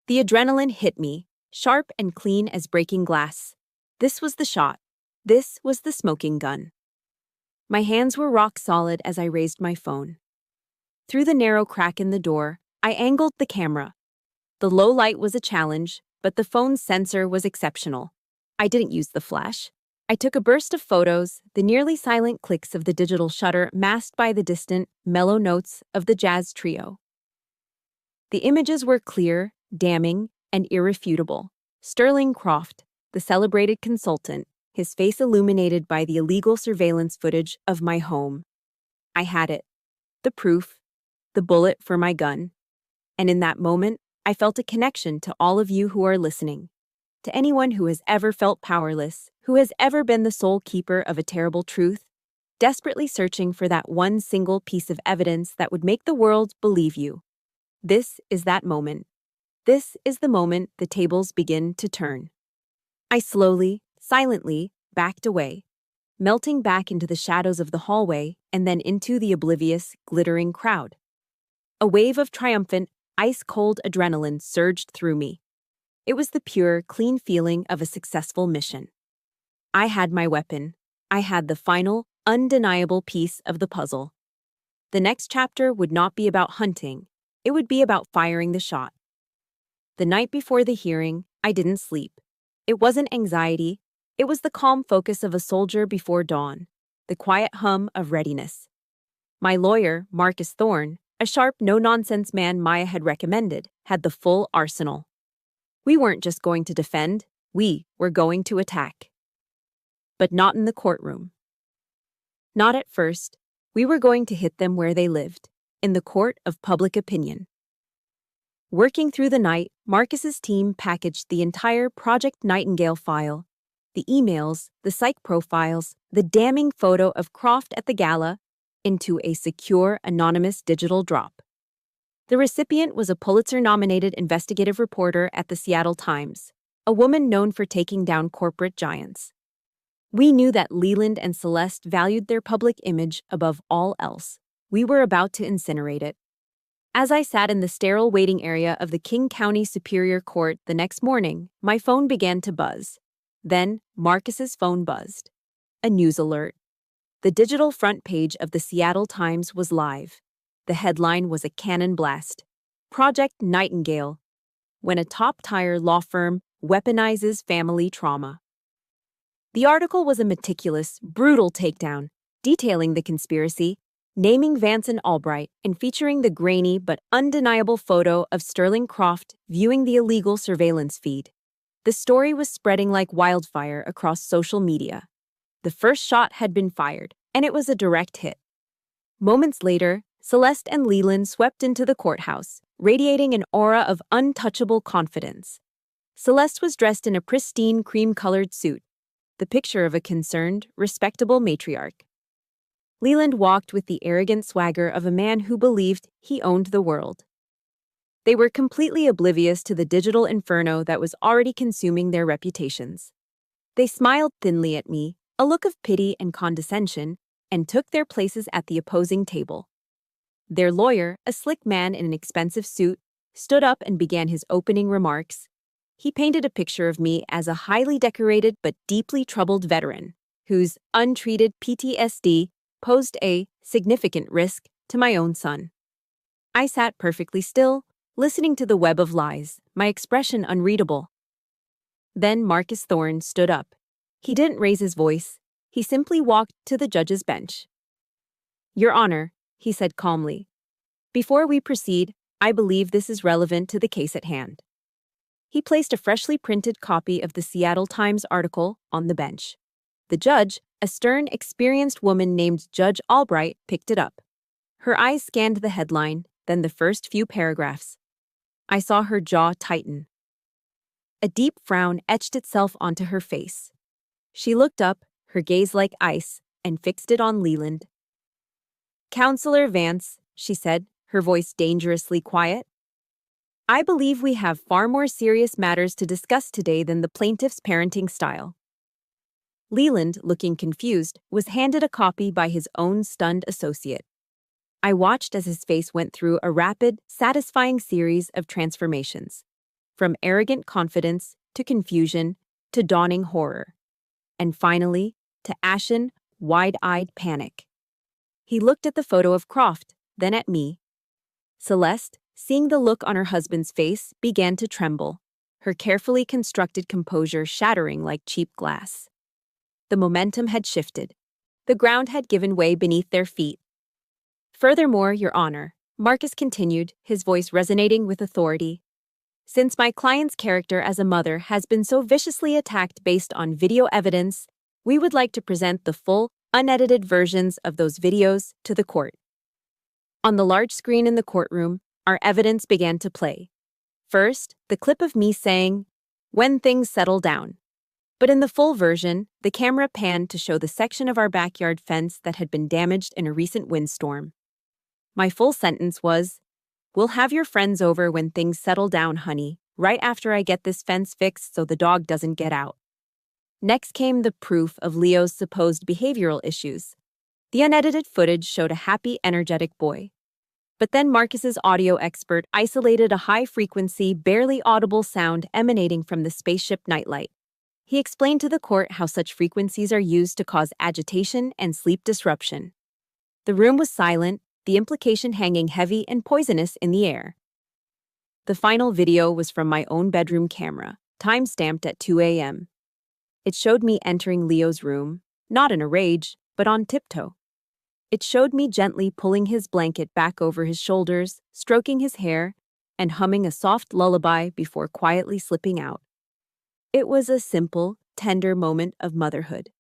The adrenaline hit me, sharp and clean as breaking glass. This was the shot. This was the smoking gun. My hands were rock solid as I raised my phone. Through the narrow crack in the door, I angled the camera. The low light was a challenge, but the phone's sensor was exceptional. I didn't use the flash. I took a burst of photos, the nearly silent clicks of the digital shutter masked by the distant, mellow notes of the jazz trio. The images were clear, damning, and irrefutable. Sterling Croft, the celebrated consultant, his face illuminated by the illegal surveillance footage of my home. I had it. The proof. The bullet for my gun. And in that moment, I felt a connection to all of you who are listening. To anyone who has ever felt powerless, who has ever been the sole keeper of a terrible truth, desperately searching for that one single piece of evidence that would make the world believe you. This is that moment. This is the moment the tables begin to turn. I slowly, silently, backed away, melting back into the shadows of the hallway and then into the oblivious, glittering crowd. A wave of triumphant ice-cold adrenaline surged through me. It was the pure, clean feeling of a successful mission. I had my weapon. I had the final, undeniable piece of the puzzle. The next chapter would not be about hunting. It would be about firing the shot. The night before the hearing, I didn't sleep. It wasn't anxiety. It was the calm focus of a soldier before dawn, the quiet hum of readiness. My lawyer, Marcus Thorne, a sharp, no-nonsense man Maya had recommended, had the full arsenal. We weren't just going to defend, we were going to attack. But not in the courtroom. Not at first. We were going to hit them where they lived, in the court of public opinion. Working through the night, Marcus's team packaged the entire Project Nightingale file, the emails, the psych profiles, the damning photo of Croft at the gala, into a secure, anonymous digital drop. The recipient was a Pulitzer-nominated investigative reporter at the Seattle Times, a woman known for taking down corporate giants. We knew that Leland and Celeste valued their public image above all else. We were about to incinerate it. As I sat in the sterile waiting area of the King County Superior Court the next morning, my phone began to buzz. Then, Marcus's phone buzzed. A news alert. The digital front page of the Seattle Times was live. The headline was a cannon blast. Project Nightingale. When a top-tier law firm weaponizes family trauma. The article was a meticulous, brutal takedown, detailing the conspiracy, naming Vance and Albright, and featuring the grainy but undeniable photo of Sterling Croft viewing the illegal surveillance feed. The story was spreading like wildfire across social media. The first shot had been fired, and it was a direct hit. Moments later, Celeste and Leland swept into the courthouse, radiating an aura of untouchable confidence. Celeste was dressed in a pristine cream-colored suit, the picture of a concerned, respectable matriarch. Leland walked with the arrogant swagger of a man who believed he owned the world. They were completely oblivious to the digital inferno that was already consuming their reputations. They smiled thinly at me, a look of pity and condescension, and took their places at the opposing table. Their lawyer, a slick man in an expensive suit, stood up and began his opening remarks. He painted a picture of me as a highly decorated but deeply troubled veteran, whose untreated PTSD posed a significant risk to my own son. I sat perfectly still, listening to the web of lies, my expression unreadable. Then Marcus Thorne stood up. He didn't raise his voice. He simply walked to the judge's bench. "Your Honor," he said calmly, "before we proceed, I believe this is relevant to the case at hand." He placed a freshly printed copy of the Seattle Times article on the bench. The judge, a stern, experienced woman named Judge Albright, picked it up. Her eyes scanned the headline, then the first few paragraphs. I saw her jaw tighten. A deep frown etched itself onto her face. She looked up, her gaze like ice, and fixed it on Leland. "Counselor Vance," she said, her voice dangerously quiet, "I believe we have far more serious matters to discuss today than the plaintiff's parenting style." Leland, looking confused, was handed a copy by his own stunned associate. I watched as his face went through a rapid, satisfying series of transformations, from arrogant confidence to confusion to dawning horror, and finally to ashen, wide-eyed panic. He looked at the photo of Croft, then at me. Celeste, seeing the look on her husband's face, began to tremble, her carefully constructed composure shattering like cheap glass. The momentum had shifted. The ground had given way beneath their feet. "Furthermore, Your Honor," Marcus continued, his voice resonating with authority, "since my client's character as a mother has been so viciously attacked based on video evidence, we would like to present the full, unedited versions of those videos to the court." On the large screen in the courtroom, our evidence began to play. First, the clip of me saying, "When things settle down." But in the full version, the camera panned to show the section of our backyard fence that had been damaged in a recent windstorm. My full sentence was, "We'll have your friends over when things settle down, honey, right after I get this fence fixed so the dog doesn't get out." Next came the proof of Leo's supposed behavioral issues. The unedited footage showed a happy, energetic boy. But then Marcus's audio expert isolated a high-frequency, barely audible sound emanating from the spaceship nightlight. He explained to the court how such frequencies are used to cause agitation and sleep disruption. The room was silent, the implication hanging heavy and poisonous in the air. The final video was from my own bedroom camera, time-stamped at 2 a.m. It showed me entering Leo's room, not in a rage, but on tiptoe. It showed me gently pulling his blanket back over his shoulders, stroking his hair, and humming a soft lullaby before quietly slipping out. It was a simple, tender moment of motherhood.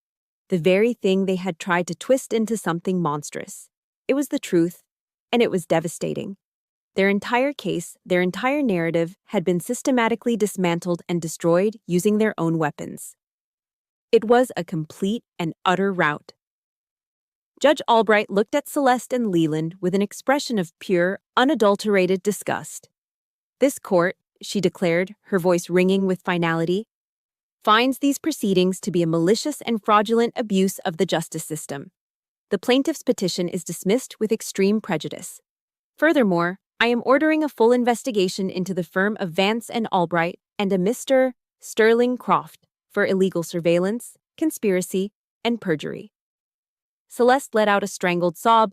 The very thing they had tried to twist into something monstrous. It was the truth, and it was devastating. Their entire case, their entire narrative, had been systematically dismantled and destroyed using their own weapons. It was a complete and utter rout. Judge Albright looked at Celeste and Leland with an expression of pure, unadulterated disgust. "This court," she declared, her voice ringing with finality, "finds these proceedings to be a malicious and fraudulent abuse of the justice system. The plaintiff's petition is dismissed with extreme prejudice. Furthermore, I am ordering a full investigation into the firm of Vance and Albright and a Mr. Sterling Croft for illegal surveillance, conspiracy, and perjury." Celeste let out a strangled sob,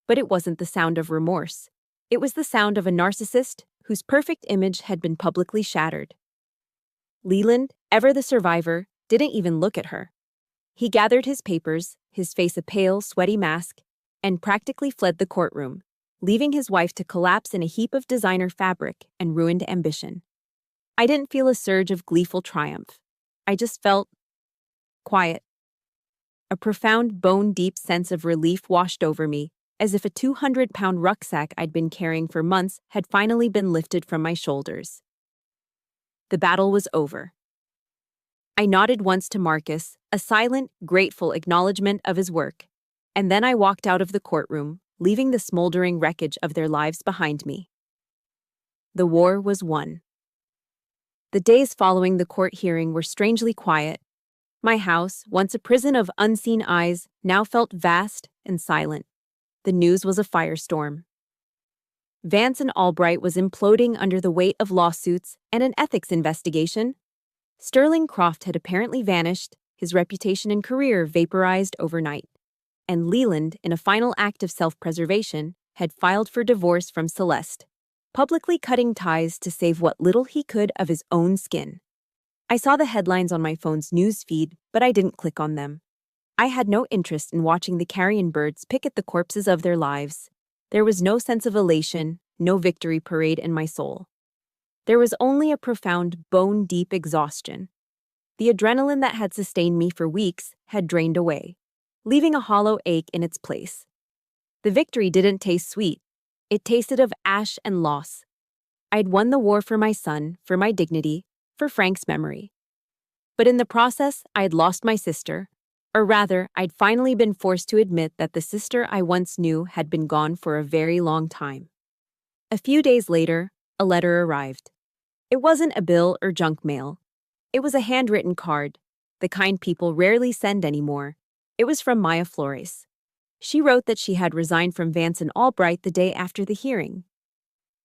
but it wasn't the sound of remorse. It was the sound of a narcissist whose perfect image had been publicly shattered. Leland, ever the survivor, didn't even look at her. He gathered his papers, his face a pale, sweaty mask, and practically fled the courtroom, leaving his wife to collapse in a heap of designer fabric and ruined ambition. I didn't feel a surge of gleeful triumph. I just felt quiet. A profound, bone-deep sense of relief washed over me, as if a 200-pound rucksack I'd been carrying for months had finally been lifted from my shoulders. The battle was over. I nodded once to Marcus, a silent, grateful acknowledgement of his work, and then I walked out of the courtroom, leaving the smoldering wreckage of their lives behind me. The war was won. The days following the court hearing were strangely quiet. My house, once a prison of unseen eyes, now felt vast and silent. The news was a firestorm. Vance and Albright was imploding under the weight of lawsuits and an ethics investigation. Sterling Croft had apparently vanished, his reputation and career vaporized overnight. And Leland, in a final act of self-preservation, had filed for divorce from Celeste, publicly cutting ties to save what little he could of his own skin. I saw the headlines on my phone's news feed, but I didn't click on them. I had no interest in watching the carrion birds pick at the corpses of their lives. There was no sense of elation, no victory parade in my soul. There was only a profound, bone-deep exhaustion. The adrenaline that had sustained me for weeks had drained away, leaving a hollow ache in its place. The victory didn't taste sweet. It tasted of ash and loss. I'd won the war for my son, for my dignity, for Frank's memory. But in the process, I had lost my sister, or rather, I'd finally been forced to admit that the sister I once knew had been gone for a very long time. A few days later, a letter arrived. It wasn't a bill or junk mail. It was a handwritten card, the kind people rarely send anymore. It was from Maya Flores. She wrote that she had resigned from Vance and Albright the day after the hearing.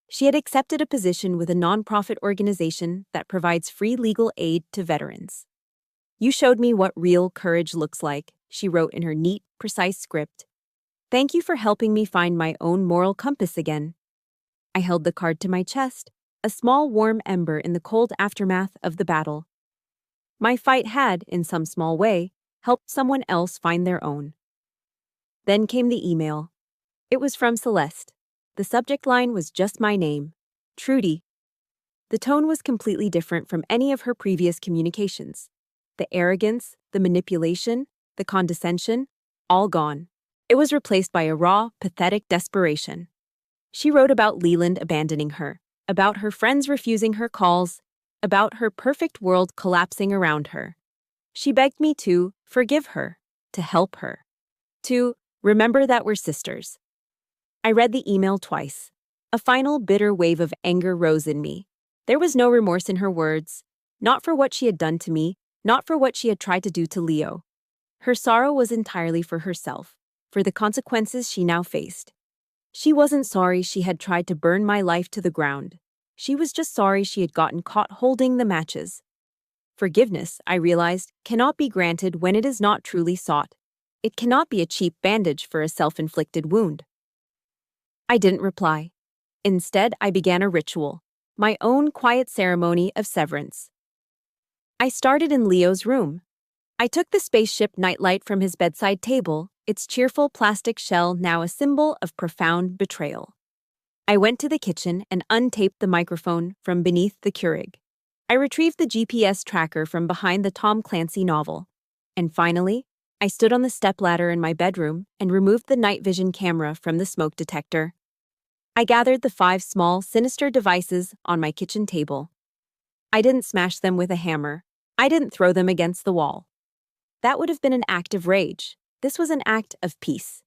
She had accepted a position with a nonprofit organization that provides free legal aid to veterans. "You showed me what real courage looks like," she wrote in her neat, precise script. "Thank you for helping me find my own moral compass again." I held the card to my chest, a small warm ember in the cold aftermath of the battle. My fight had, in some small way, helped someone else find their own. Then came the email. It was from Celeste. The subject line was just my name, Trudy. The tone was completely different from any of her previous communications. The arrogance, the manipulation, the condescension, all gone. It was replaced by a raw, pathetic desperation. She wrote about Leland abandoning her, about her friends refusing her calls, about her perfect world collapsing around her. She begged me to forgive her, to help her, to remember that we're sisters. I read the email twice. A final bitter wave of anger rose in me. There was no remorse in her words, not for what she had done to me, not for what she had tried to do to Leo. Her sorrow was entirely for herself, for the consequences she now faced. She wasn't sorry she had tried to burn my life to the ground. She was just sorry she had gotten caught holding the matches. Forgiveness, I realized, cannot be granted when it is not truly sought. It cannot be a cheap bandage for a self-inflicted wound. I didn't reply. Instead, I began a ritual, my own quiet ceremony of severance. I started in Leo's room. I took the spaceship nightlight from his bedside table, its cheerful plastic shell now a symbol of profound betrayal. I went to the kitchen and untaped the microphone from beneath the Keurig. I retrieved the GPS tracker from behind the Tom Clancy novel. And finally, I stood on the stepladder in my bedroom and removed the night vision camera from the smoke detector. I gathered the 5 small, sinister devices on my kitchen table. I didn't smash them with a hammer. I didn't throw them against the wall. That would have been an act of rage. This was an act of peace.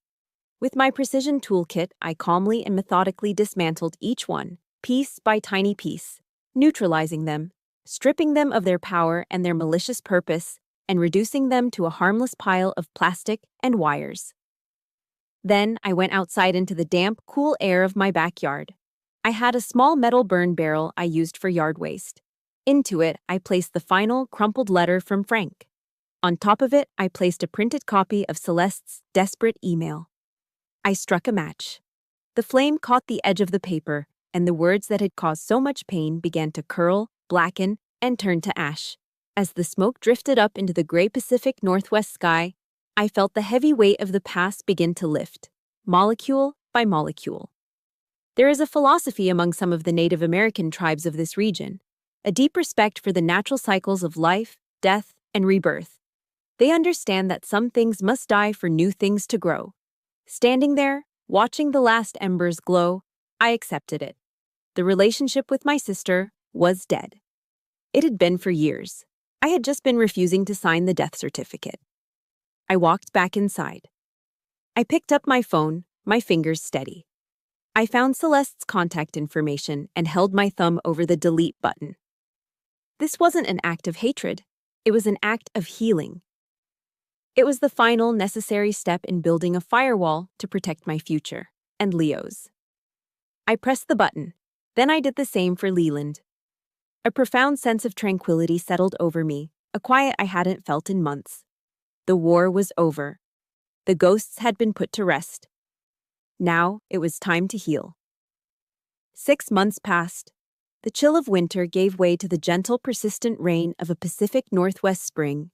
With my precision toolkit, I calmly and methodically dismantled each one, piece by tiny piece, neutralizing them, stripping them of their power and their malicious purpose, and reducing them to a harmless pile of plastic and wires. Then I went outside into the damp, cool air of my backyard. I had a small metal burn barrel I used for yard waste. Into it, I placed the final, crumpled letter from Frank. On top of it, I placed a printed copy of Celeste's desperate email. I struck a match. The flame caught the edge of the paper, and the words that had caused so much pain began to curl, blacken, and turn to ash. As the smoke drifted up into the gray Pacific Northwest sky, I felt the heavy weight of the past begin to lift, molecule by molecule. There is a philosophy among some of the Native American tribes of this region, a deep respect for the natural cycles of life, death, and rebirth. They understand that some things must die for new things to grow. Standing there, watching the last embers glow, I accepted it. The relationship with my sister was dead. It had been for years. I had just been refusing to sign the death certificate. I walked back inside. I picked up my phone, my fingers steady. I found Celeste's contact information and held my thumb over the delete button. This wasn't an act of hatred. It was an act of healing. It was the final necessary step in building a firewall to protect my future, and Leo's. I pressed the button. Then I did the same for Leland. A profound sense of tranquility settled over me, a quiet I hadn't felt in months. The war was over. The ghosts had been put to rest. Now it was time to heal. 6 months passed. The chill of winter gave way to the gentle, persistent rain of a Pacific Northwest spring.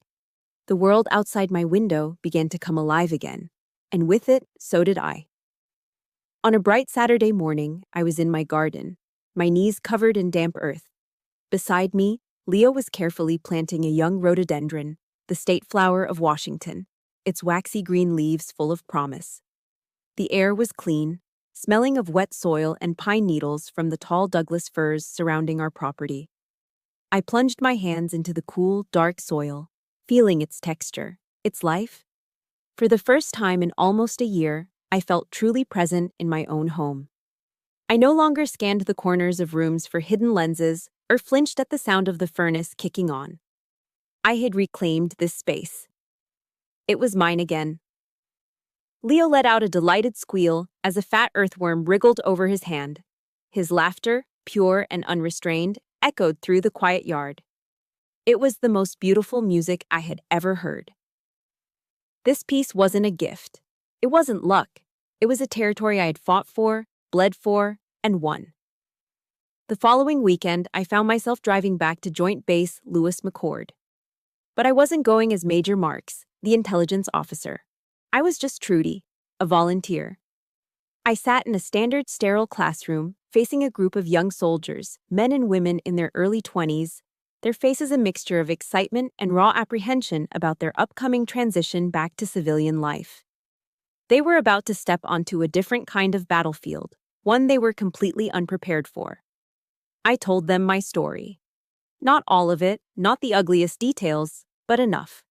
The world outside my window began to come alive again, and with it, so did I. On a bright Saturday morning, I was in my garden, my knees covered in damp earth. Beside me, Leo was carefully planting a young rhododendron, the state flower of Washington, its waxy green leaves full of promise. The air was clean, smelling of wet soil and pine needles from the tall Douglas firs surrounding our property. I plunged my hands into the cool, dark soil, feeling its texture, its life. For the first time in almost a year, I felt truly present in my own home. I no longer scanned the corners of rooms for hidden lenses or flinched at the sound of the furnace kicking on. I had reclaimed this space. It was mine again. Leo let out a delighted squeal as a fat earthworm wriggled over his hand. His laughter, pure and unrestrained, echoed through the quiet yard. It was the most beautiful music I had ever heard. This piece wasn't a gift. It wasn't luck. It was a territory I had fought for, bled for, and won. The following weekend, I found myself driving back to Joint Base Lewis McChord. But I wasn't going as Major Marks, the intelligence officer. I was just Trudy, a volunteer. I sat in a standard sterile classroom, facing a group of young soldiers, men and women in their early 20s, their faces a mixture of excitement and raw apprehension about their upcoming transition back to civilian life. They were about to step onto a different kind of battlefield, one they were completely unprepared for. I told them my story. Not all of it, not the ugliest details, but enough.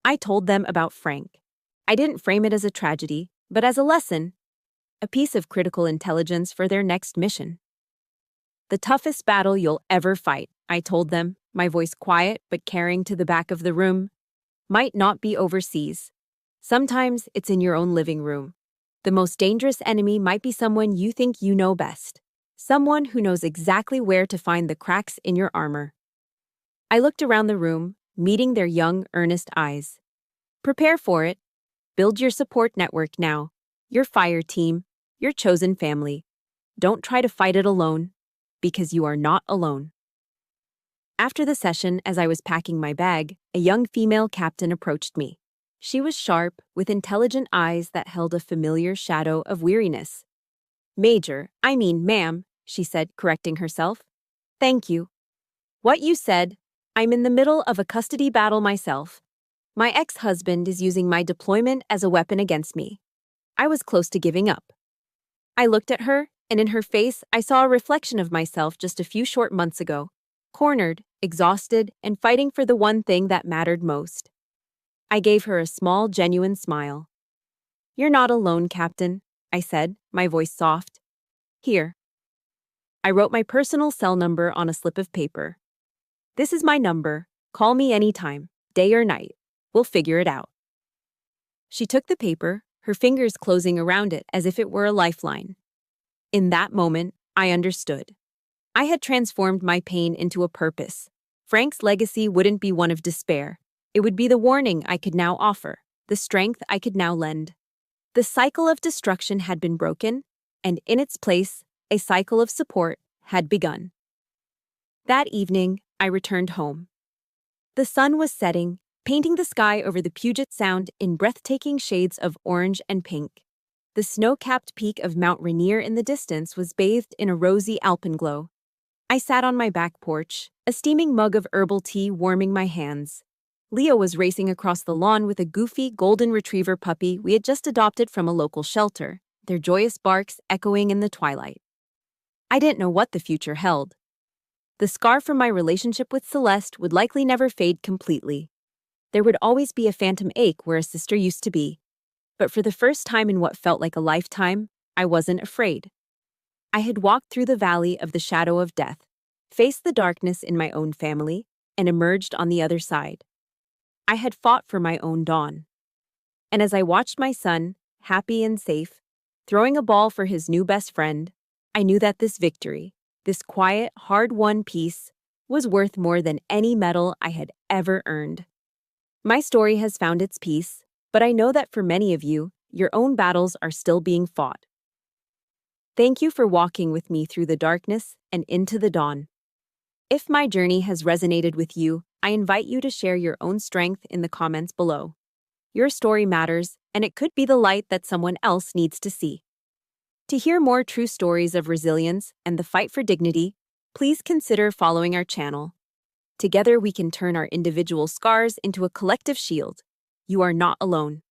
I told them about Frank. I didn't frame it as a tragedy, but as a lesson, a piece of critical intelligence for their next mission. The toughest battle you'll ever fight, I told them, my voice quiet but carrying to the back of the room, might not be overseas. Sometimes it's in your own living room. The most dangerous enemy might be someone you think you know best. Someone who knows exactly where to find the cracks in your armor. I looked around the room, meeting their young, earnest eyes. Prepare for it. Build your support network now. Your fire team, your chosen family. Don't try to fight it alone, because you are not alone. After the session, as I was packing my bag, a young female captain approached me. She was sharp, with intelligent eyes that held a familiar shadow of weariness. Ma'am, she said, correcting herself. Thank you. What you said, I'm in the middle of a custody battle myself. My ex-husband is using my deployment as a weapon against me. I was close to giving up. I looked at her, and in her face I saw a reflection of myself just a few short months ago, cornered, exhausted, and fighting for the one thing that mattered most. I gave her a small, genuine smile. You're not alone, Captain, I said, my voice soft. Here. I wrote my personal cell number on a slip of paper. This is my number. Call me anytime, day or night. We'll figure it out. She took the paper, her fingers closing around it as if it were a lifeline. In that moment, I understood. I had transformed my pain into a purpose. Frank's legacy wouldn't be one of despair. It would be the warning I could now offer, the strength I could now lend. The cycle of destruction had been broken, and in its place, a cycle of support had begun. That evening, I returned home. The sun was setting, painting the sky over the Puget Sound in breathtaking shades of orange and pink. The snow-capped peak of Mount Rainier in the distance was bathed in a rosy alpenglow. I sat on my back porch, a steaming mug of herbal tea warming my hands. Leo was racing across the lawn with a goofy golden retriever puppy we had just adopted from a local shelter, their joyous barks echoing in the twilight. I didn't know what the future held. The scar from my relationship with Celeste would likely never fade completely. There would always be a phantom ache where a sister used to be. But for the first time in what felt like a lifetime, I wasn't afraid. I had walked through the valley of the shadow of death, faced the darkness in my own family, and emerged on the other side. I had fought for my own dawn. And as I watched my son, happy and safe, throwing a ball for his new best friend, I knew that this victory, this quiet, hard-won peace, was worth more than any medal I had ever earned. My story has found its peace, but I know that for many of you, your own battles are still being fought. Thank you for walking with me through the darkness and into the dawn. If my journey has resonated with you, I invite you to share your own strength in the comments below. Your story matters, and it could be the light that someone else needs to see. To hear more true stories of resilience and the fight for dignity, please consider following our channel. Together we can turn our individual scars into a collective shield. You are not alone.